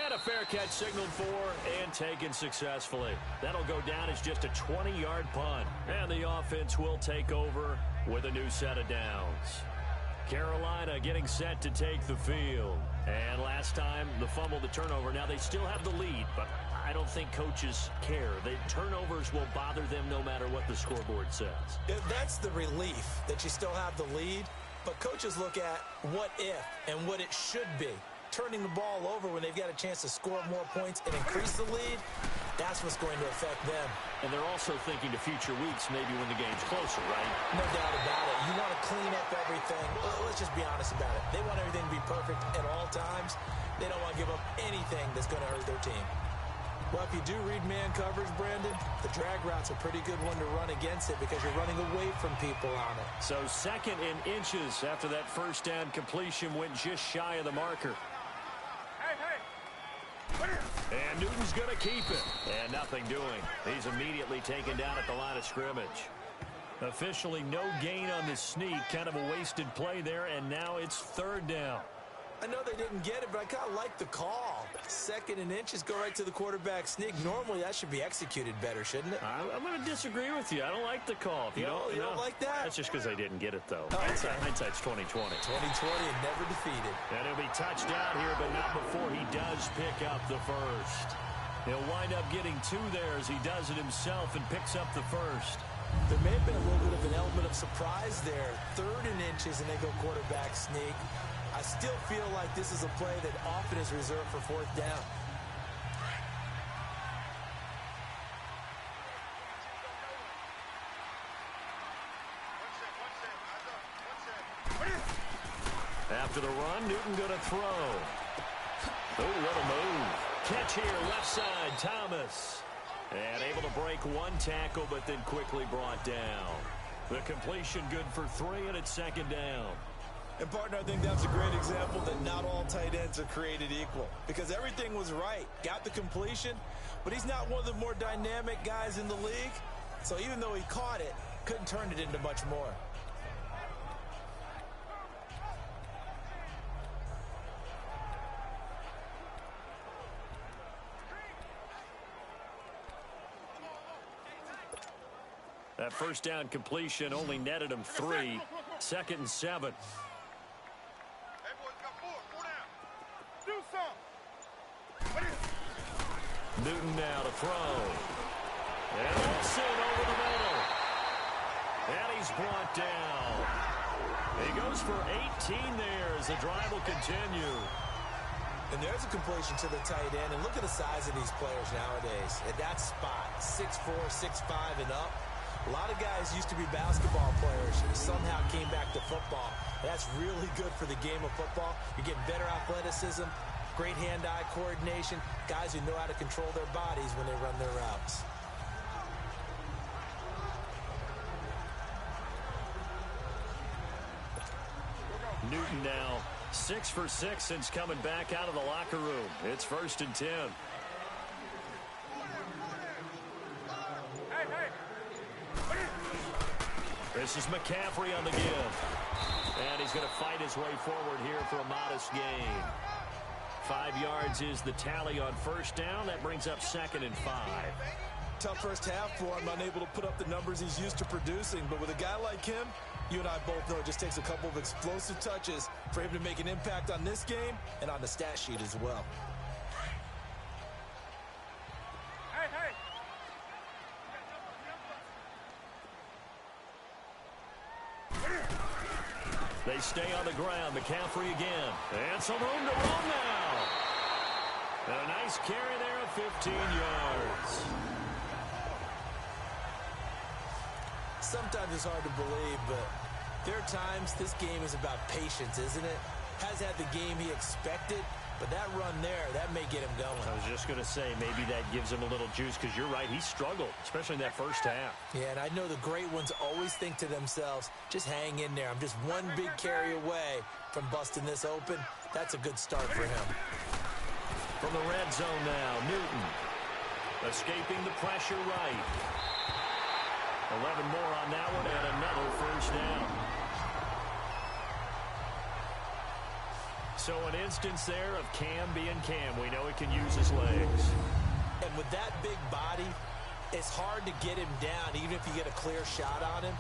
And a fair catch signaled for and taken successfully. That'll go down as just a 20-yard punt. And the offense will take over with a new set of downs. Carolina getting set to take the field. And last time, the fumble, the turnover. Now they still have the lead, but I don't think coaches care. The turnovers will bother them no matter what the scoreboard says. That's the relief that you still have the lead. But coaches look at what if and what it should be. Turning the ball over when they've got a chance to score more points and increase the lead, that's what's going to affect them. And they're also thinking to future weeks, maybe when the game's closer, right? No doubt about it. You want to clean up everything. Let's just be honest about it. They want everything to be perfect at all times. They don't want to give up anything that's going to hurt their team. Well, if you do read man coverage, Brandon, the drag route's a pretty good one to run against it because you're running away from people on it. So 2nd and inches after that first down completion went just shy of the marker. And Newton's going to keep it. And nothing doing. He's immediately taken down at the line of scrimmage. Officially no gain on the sneak. Kind of a wasted play there, and now it's 3rd down. I know they didn't get it, but I kind of like the call. 2nd and inches, go right to the quarterback sneak. Normally, that should be executed better, shouldn't it? I'm going to disagree with you. I don't like the call. You don't like that? That's just because they didn't get it, though. Oh, okay. Hindsight's 20/20. 2020 and never defeated. And he'll be touched down here, but not before he does pick up the first. He'll wind up getting 2 there as he does it himself and picks up the first. There may have been a little bit of an element of surprise there. 3rd and inches, and they go quarterback sneak. I still feel like this is a play that often is reserved for 4th down. After the run, Newton going to throw. Oh, what a move. Catch here, left side, Thomas. And able to break 1 tackle, but then quickly brought down. The completion good for 3, and it's 2nd down. And, partner, I think that's a great example that not all tight ends are created equal. Because everything was right. Got the completion, but he's not one of the more dynamic guys in the league. So even though he caught it, couldn't turn it into much more. That first down completion only netted him 3. 2nd and 7. Newton now to throw. And Olsen over the middle. And he's brought down. He goes for 18 there as the drive will continue. And there's a completion to the tight end. And look at the size of these players nowadays. At that spot, 6'4", 6'5", and up. A lot of guys used to be basketball players who somehow came back to football. That's really good for the game of football. You're getting better athleticism, great hand-eye coordination, guys who know how to control their bodies when they run their routes. Newton now 6 for 6 since coming back out of the locker room. It's 1st and 10. This is McCaffrey on the give. And he's going to fight his way forward here for a modest gain. 5 yards is the tally on first down. That brings up 2nd and 5. Tough first half for him, unable to put up the numbers he's used to producing. But with a guy like him, you and I both know it just takes a couple of explosive touches for him to make an impact on this game and on the stat sheet as well. They stay on the ground. McCaffrey again. And some room to run now. And a nice carry there of 15 yards. Sometimes it's hard to believe, but there are times this game is about patience, isn't it? Has had the game he expected, but that run there, that may get him going. I was just going to say, maybe that gives him a little juice, because you're right, he struggled, especially in that first half. Yeah, and I know the great ones always think to themselves, just hang in there. I'm just one big carry away from busting this open. That's a good start for him. From the red zone now, Newton. Escaping the pressure right. 11 more on that one, and another first down. So an instance there of Cam being Cam. We know he can use his legs. And with that big body, it's hard to get him down, even if you get a clear shot on him.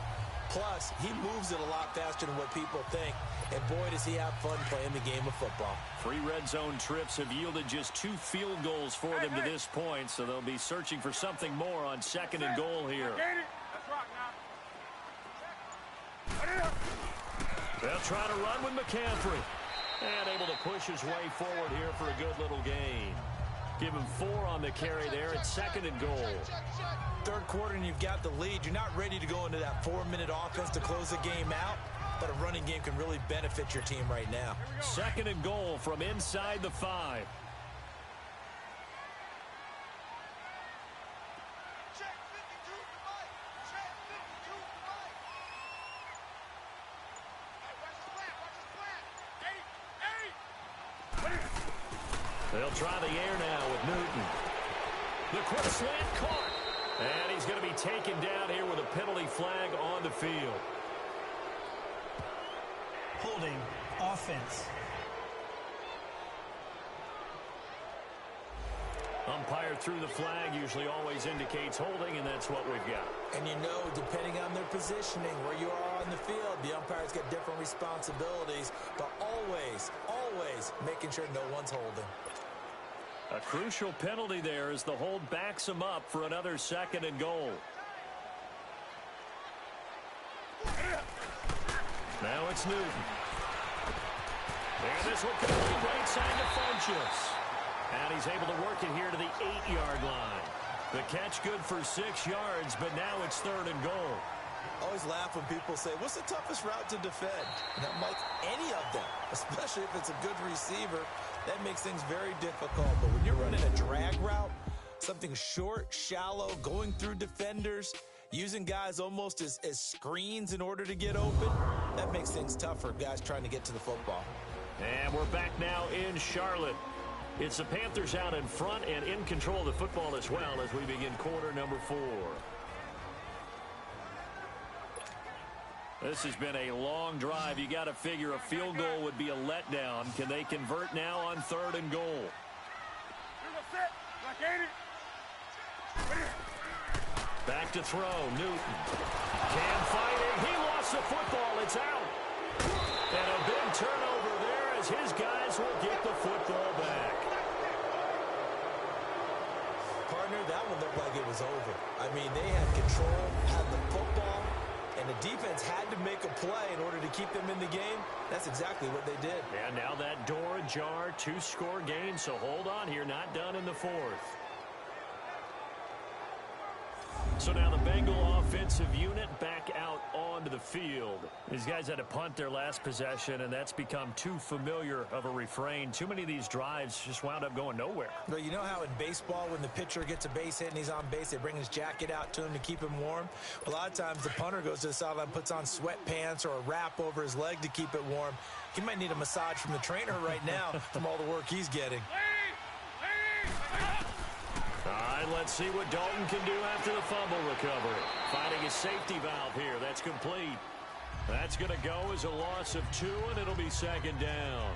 Plus, he moves it a lot faster than what people think. And boy, does he have fun playing the game of football. 3 red zone trips have yielded just 2 field goals for them to this point, so they'll be searching for something more on 2nd and goal here. They'll try to run with McCaffrey. And able to push his way forward here for a good little gain. Give him 4 on the carry there at 2nd and goal. Third quarter and you've got the lead. You're not ready to go into that 4-minute offense to close the game out, but a running game can really benefit your team right now. 2nd and goal from inside the 5. They'll try the air now with Newton. The quick slant caught. And he's going to be taken down here with a penalty flag on the field. Holding offense. Umpire through the flag usually always indicates holding, and that's what we've got. And you know, depending on their positioning, where you are on the field, the umpires get different responsibilities, but always making sure no one's holding. A crucial penalty there as the hold backs him up for another 2nd and goal. Now it's Newton. And this will complete right side to Funchess. And he's able to work it here to the 8-yard line. The catch good for 6 yards, but now it's 3rd and goal. Always laugh when people say, what's the toughest route to defend? And I'm like, any of them, especially if it's a good receiver. That makes things very difficult. But when you're running a drag route, something short, shallow, going through defenders, using guys almost as screens in order to get open, that makes things tough for guys trying to get to the football. And we're back now in Charlotte. It's the Panthers out in front and in control of the football as well as we begin quarter number 4. This has been a long drive. You got to figure a field goal would be a letdown. Can they convert now on 3rd and goal? Back to throw. Newton. Cam fighting. He lost the football. It's out. And a big turnover there as his guys will get the football back. Partner, that one looked like it was over. I mean, they had control, had the football, and the defense had to make a play in order to keep them in the game. That's exactly what they did. And now that door ajar, 2-score game, so hold on here, not done in the 4th. So now the Bengal offensive unit back out onto the field. These guys had to punt their last possession, and that's become too familiar of a refrain. Too many of these drives just wound up going nowhere. But you know how in baseball, when the pitcher gets a base hit and he's on base, they bring his jacket out to him to keep him warm? A lot of times the punter goes to the sideline, puts on sweatpants or a wrap over his leg to keep it warm. He might need a massage from the trainer right now from all the work he's getting. All right, let's see what Dalton can do after the fumble recovery. Finding his safety valve here. That's complete. That's going to go as a loss of 2, and it'll be 2nd down.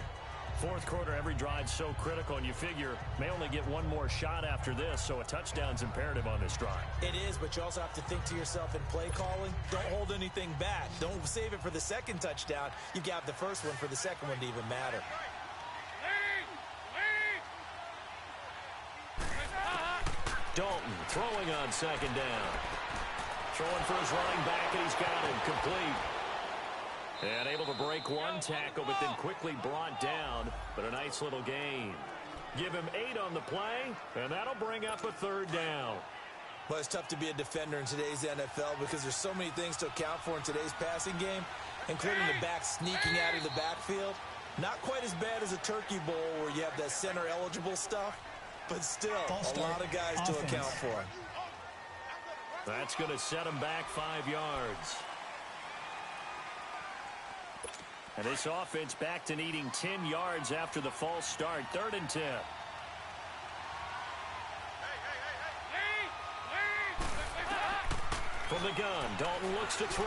Fourth quarter, every drive's so critical, and you figure may only get one more shot after this, so a touchdown's imperative on this drive. It is, but you also have to think to yourself in play calling, don't hold anything back. Don't save it for the second touchdown. You've got the first one for the second one to even matter. Dalton throwing on second down. Throwing for his running back, and he's got him complete. And able to break one tackle, but then quickly brought down. But a nice little gain. Give him 8 on the play, and that'll bring up a third down. Well, it's tough to be a defender in today's NFL because there's so many things to account for in today's passing game, including the back sneaking out of the backfield. Not quite as bad as a turkey bowl where you have that center-eligible stuff, but still a lot of guys to account for. That's going to set him back 5 yards. And this offense back to needing 10 yards after the false start. 3rd and 10. From the gun, Dalton looks to throw.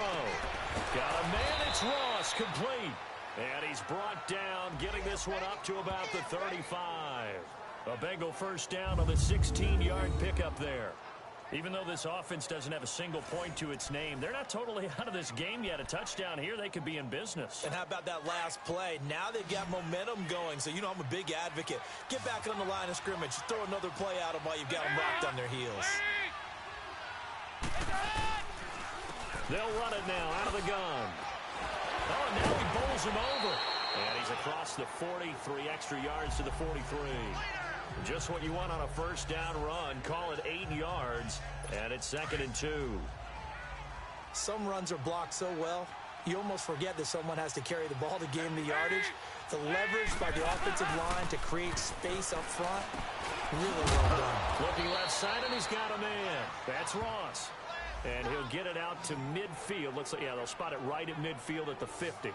Got a man, it's Ross, complete. And he's brought down, getting this one up to about the 35. A Bengal first down on the 16-yard pickup there. Even though this offense doesn't have a single point to its name, they're not totally out of this game yet. A touchdown here, they could be in business. And how about that last play? Now they've got momentum going, so you know I'm a big advocate. Get back on the line of scrimmage. Throw another play at them while you've got them rocked on their heels. They'll run it now out of the gun. Oh, and now he bowls him over. And he's across the 40, 3 extra yards to the 43. Just what you want on a first down run. Call it 8 yards, and it's 2nd and 2. Some runs are blocked so well, you almost forget that someone has to carry the ball to gain the yardage. The leverage by the offensive line to create space up front, really well done. Looking left side, and he's got a man. That's Ross. And he'll get it out to midfield. Looks like, yeah, they'll spot it right at midfield at the 50.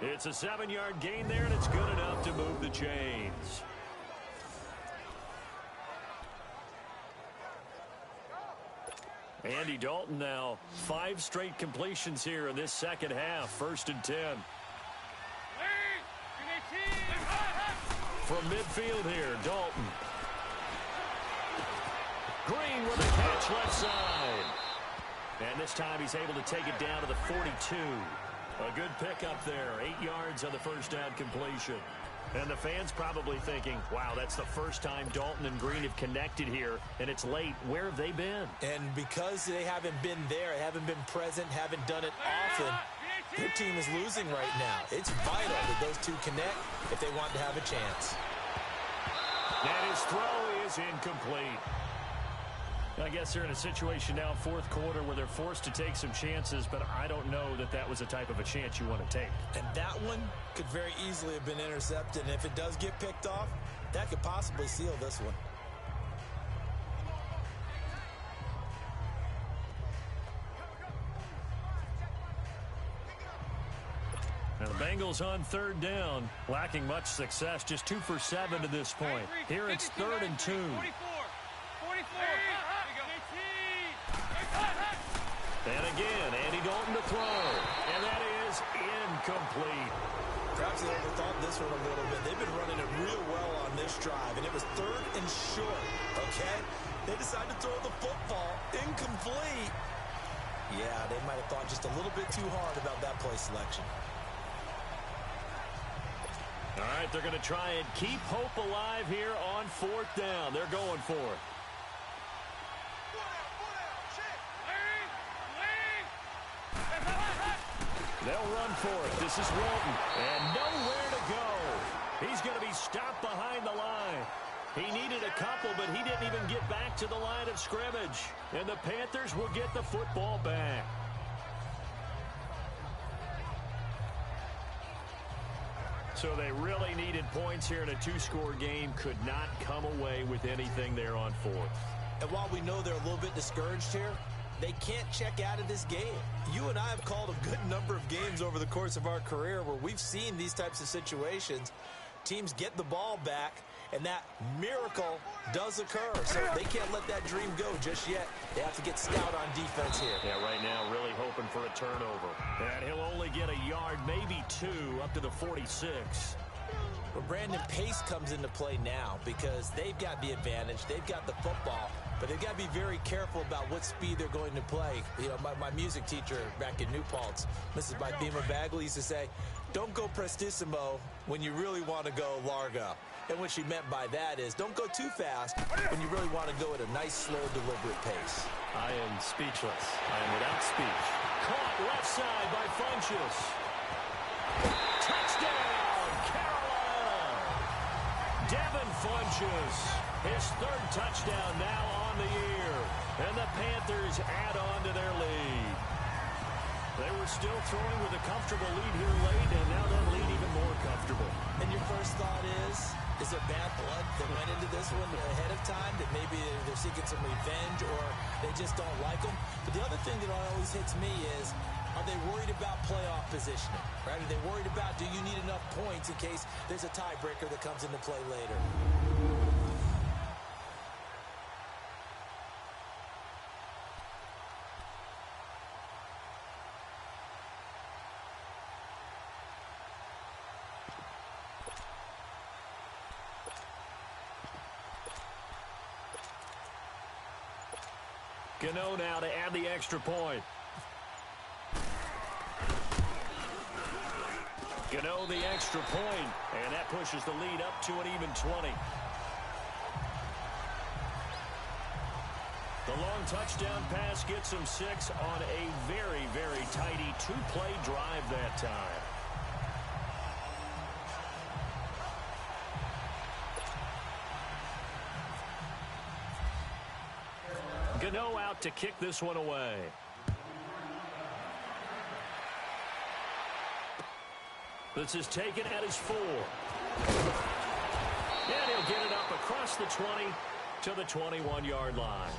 It's a 7-yard gain there, and it's good enough to move the chains. Andy Dalton now 5 straight completions here in this second half. 1st and 10. From midfield here, Dalton. Green with a catch left side. And this time he's able to take it down to the 42. A good pickup there. 8 yards on the first down completion. And the fans probably thinking, wow, that's the first time Dalton and Green have connected here, and it's late. Where have they been? And because they haven't been there, haven't been present, haven't done it often, their team is losing right now. It's vital that those two connect if they want to have a chance. And his throw is incomplete. I guess they're in a situation now, 4th quarter, where they're forced to take some chances, but I don't know that that was the type of a chance you want to take. And that one could very easily have been intercepted, and if it does get picked off, that could possibly seal this one. Now the Bengals on 3rd down, lacking much success, just 2 for 7 to this point. Here it's 3rd and 2. And again, Andy Dalton to throw. And that is incomplete. Perhaps they overthought this one a little bit. They've been running it real well on this drive, and it was 3rd and short, okay? They decided to throw the football incomplete. Yeah, they might have thought just a little bit too hard about that play selection. All right, they're going to try and keep hope alive here on 4th down. They're going for it. They'll run for it. This is Walton. And nowhere to go. He's going to be stopped behind the line. He needed a couple, but he didn't even get back to the line of scrimmage. And the Panthers will get the football back. So they really needed points here in a 2-score game. Could not come away with anything there on 4th. And while we know they're a little bit discouraged here, they can't check out of this game. You and I have called a good number of games over the course of our career where we've seen these types of situations. Teams get the ball back, and that miracle does occur. So they can't let that dream go just yet. They have to get stout on defense here. Yeah, right now really hoping for a turnover. And he'll only get a yard, maybe 2, up to the 46. Well, Brandon, pace comes into play now because they've got the advantage. They've got the football, but they've got to be very careful about what speed they're going to play. You know, my music teacher back in New Paltz, Mrs. Bythema Bagley, used to say, don't go prestissimo when you really want to go largo. And what she meant by that is don't go too fast when you really want to go at a nice, slow, deliberate pace. I am speechless. I am without speech. Caught left side by Funchess. Touchdown, Carolina! Devin Funchess, his third touchdown now on the year. And the Panthers add on to their lead. They were still throwing with a comfortable lead here late, and now that lead even more comfortable. And your first thought is there bad blood that went into this one ahead of time, that maybe they're seeking some revenge or they just don't like them? But the other thing that always hits me is, are they worried about playoff positioning? Right? Are they worried about, do you need enough points in case there's a tiebreaker that comes into play later? Gano now to add the extra point. Gano the extra point, and that pushes the lead up to an even 20. The long touchdown pass gets him 6 on a very, very tidy two-play drive that time. Gano out to kick this one away. This is taken at his 4. And he'll get it up across the 20 to the 21-yard line.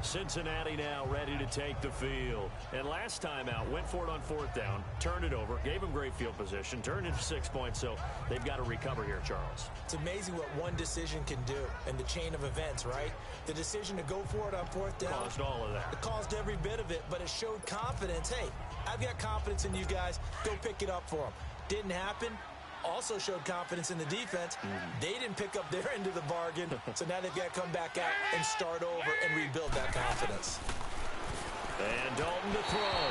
Cincinnati now ready to take the field. And last time out, went for it on 4th down, turned it over, gave him great field position, turned into 6 points, so they've got to recover here, Charles. It's amazing what one decision can do in the chain of events, right? The decision to go for it on 4th down. Caused all of that. It caused every bit of it, but it showed confidence. Hey, I've got confidence in you guys. Go pick it up for them. Didn't happen. Also showed confidence in the defense. They didn't pick up their end of the bargain, so now they've got to come back out and start over and rebuild that confidence. And Dalton to throw.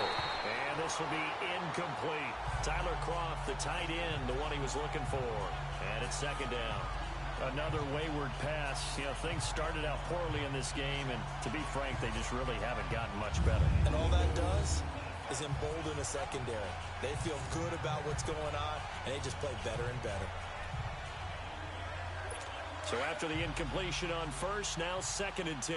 And this will be incomplete. Tyler Croft, the tight end, the one he was looking for. And it's 2nd down. Another wayward pass. You know, things started out poorly in this game, and to be frank, they just really haven't gotten much better. And all that does is embolden a secondary. They feel good about what's going on, and they just play better and better. So after the incompletion on 1st, now 2nd and 10.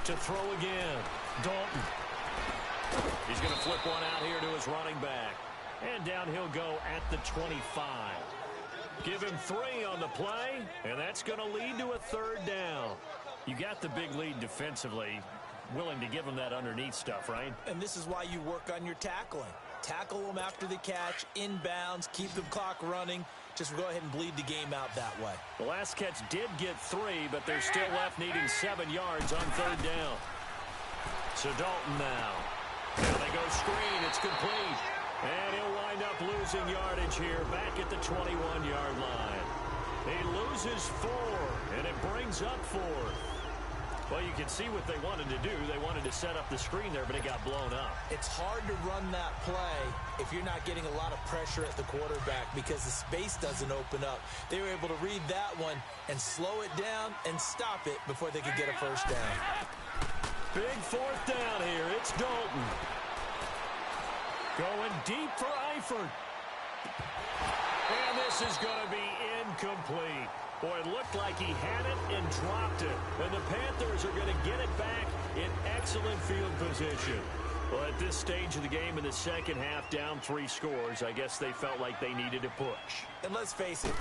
To throw again, Dalton. He's going to flip one out here to his running back. And down he'll go at the 25. Give him 3 on the play, and that's going to lead to a 3rd down. You got the big lead defensively, willing to give him that underneath stuff, right? And this is why you work on your tackling. Tackle them after the catch, inbounds, keep the clock running. Just go ahead and bleed the game out that way. The last catch did get 3, but they're still left needing 7 yards on 3rd down. So Dalton now. Now they go screen. It's complete. And he'll wind up losing yardage here back at the 21-yard line. He loses 4, and it brings up 4. Well, you can see what they wanted to do. They wanted to set up the screen there, but it got blown up. It's hard to run that play if you're not getting a lot of pressure at the quarterback because the space doesn't open up. They were able to read that one and slow it down and stop it before they could get a 1st down. Big 4th down here. It's Dalton. Going deep for Eifert. And this is going to be incomplete. Boy, it looked like he had it and dropped it. And the Panthers are going to get it back in excellent field position. Well, at this stage of the game in the second half, down 3 scores, I guess they felt like they needed to push. And let's face it,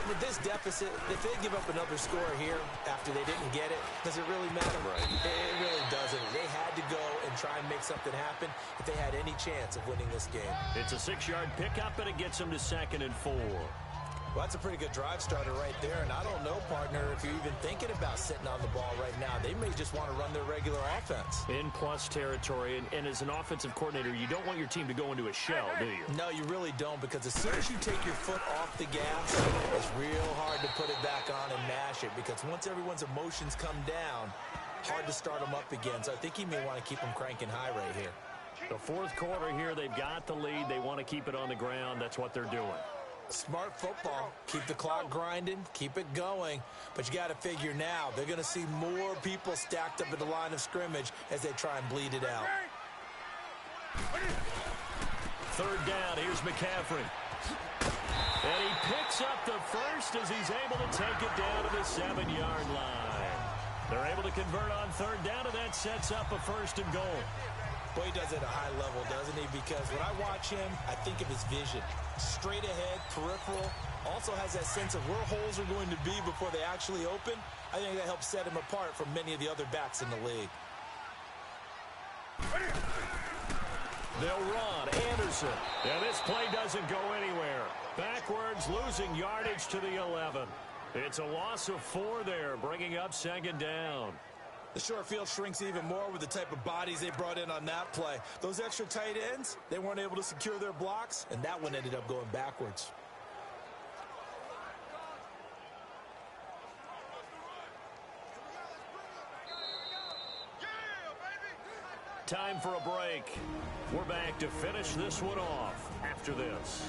with this deficit, if they give up another score here after they didn't get it, does it really matter? Right. It really doesn't. They had to go and try and make something happen if they had any chance of winning this game. It's a 6-yard pickup, and it gets them to 2nd and 4. Well, that's a pretty good drive starter right there, and I don't know, partner, if you're even thinking about sitting on the ball right now. They may just want to run their regular offense. In plus territory, and as an offensive coordinator, you don't want your team to go into a shell, do you? No, you really don't, because as soon as you take your foot off the gas, it's real hard to put it back on and mash it, because once everyone's emotions come down, hard to start them up again. So I think he may want to keep them cranking high right here. The fourth quarter here, they've got the lead. They want to keep it on the ground. That's what they're doing. Smart football. Keep the clock grinding, keep it going. But you got to figure now, they're going to see more people stacked up at the line of scrimmage as they try and bleed it out. Third down, here's McCaffrey. And he picks up the first as he's able to take it down to the 7-yard line. They're able to convert on third down, and that sets up a 1st and goal. Boy, he does it at a high level, doesn't he? Because when I watch him, I think of his vision. Straight ahead, peripheral. Also has that sense of where holes are going to be before they actually open. I think that helps set him apart from many of the other backs in the league. They'll run. Anderson. And this play doesn't go anywhere. Backwards, losing yardage to the 11. It's a loss of 4 there, bringing up 2nd down. The short field shrinks even more with the type of bodies they brought in on that play. Those extra tight ends, they weren't able to secure their blocks, and that one ended up going backwards. Time for a break. We're back to finish this one off after this.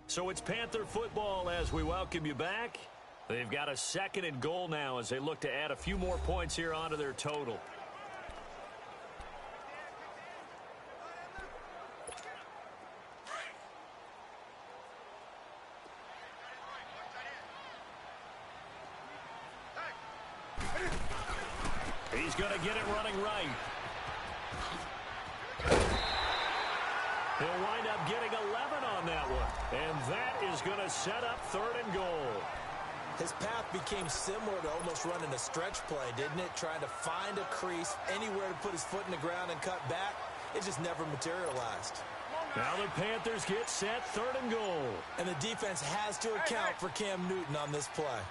So it's Panther football as we welcome you back. They've got a 2nd and goal now as they look to add a few more points here onto their total. He's going to get it running right. He'll wind up getting 11 on that one. And that is going to set up 3rd and goal. His path became similar to almost running a stretch play, didn't it? Trying to find a crease, anywhere to put his foot in the ground and cut back. It just never materialized. Now the Panthers get set, 3rd and goal. And the defense has to account for Cam Newton on this play.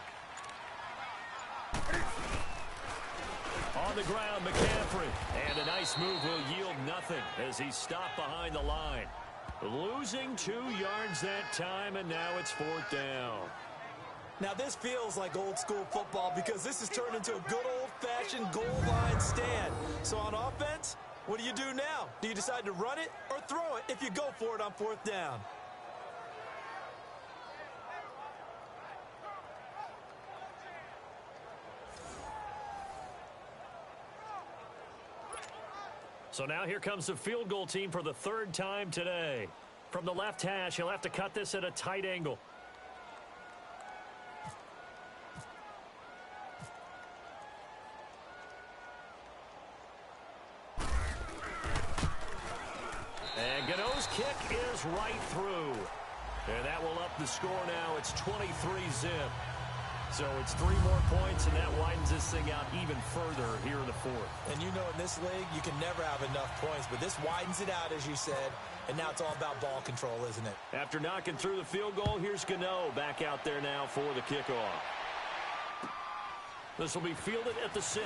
On the ground, McCaffrey. And a nice move will yield nothing as he's stopped behind the line. Losing 2 yards that time, and now it's 4th down. Now this feels like old school football because this has turned into a good old-fashioned goal line stand. So on offense, what do you do now? Do you decide to run it or throw it if you go for it on 4th down? So now here comes the field goal team for the 3rd time today. From the left hash, he'll have to cut this at a tight angle. And Gano's kick is right through. And that will up the score now. It's 23-zip. So it's 3 more points, and that widens this thing out even further here in the 4th. And you know in this league, you can never have enough points, but this widens it out, as you said, and now it's all about ball control, isn't it? After knocking through the field goal, here's Gano back out there now for the kickoff. This will be fielded at the 6.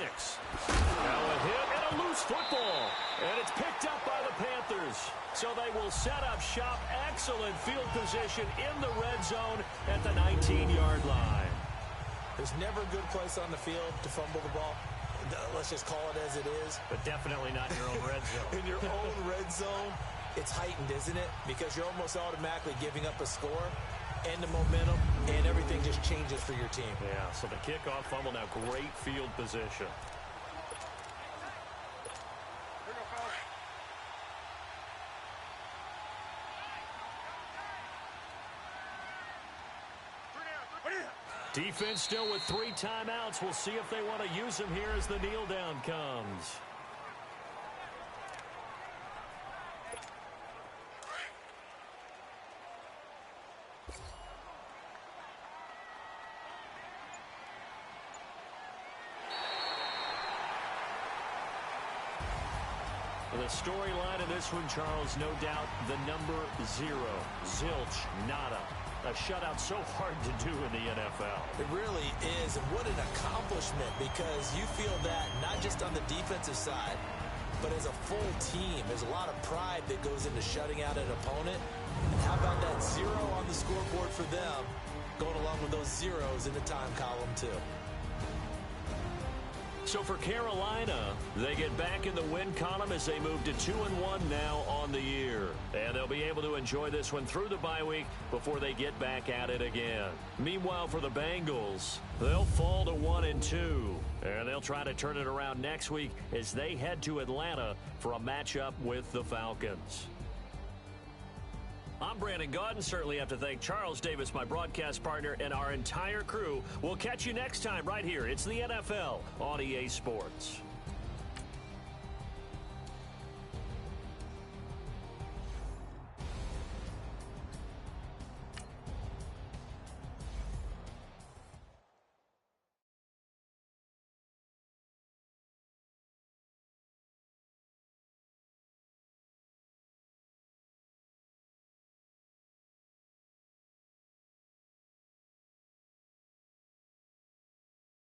Now a hit and a loose football. And it's picked up by the Panthers. So they will set up shop. Excellent field position in the red zone at the 19-yard line. There's never a good place on the field to fumble the ball. Let's just call it as it is. But definitely not in your own red zone. In your own red zone, it's heightened, isn't it? Because you're almost automatically giving up a score and the momentum, and everything just changes for your team. Yeah, so the kickoff fumble now, great field position. Defense still with 3 timeouts. We'll see if they want to use them here as the kneel down comes. The storyline in this one, Charles, no doubt the number 0. Zilch, nada. A shutout so hard to do in the NFL. It really is, and what an accomplishment, because you feel that not just on the defensive side, but as a full team. There's a lot of pride that goes into shutting out an opponent. And how about that 0 on the scoreboard for them, going along with those zeros in the time column too. So for Carolina, they get back in the win column as they move to 2-1 now on the year. And they'll be able to enjoy this one through the bye week before they get back at it again. Meanwhile, for the Bengals, they'll fall to 1-2. And they'll try to turn it around next week as they head to Atlanta for a matchup with the Falcons. I'm Brandon Gaudin. Certainly have to thank Charles Davis, my broadcast partner, and our entire crew. We'll catch you next time right here. It's the NFL on EA Sports.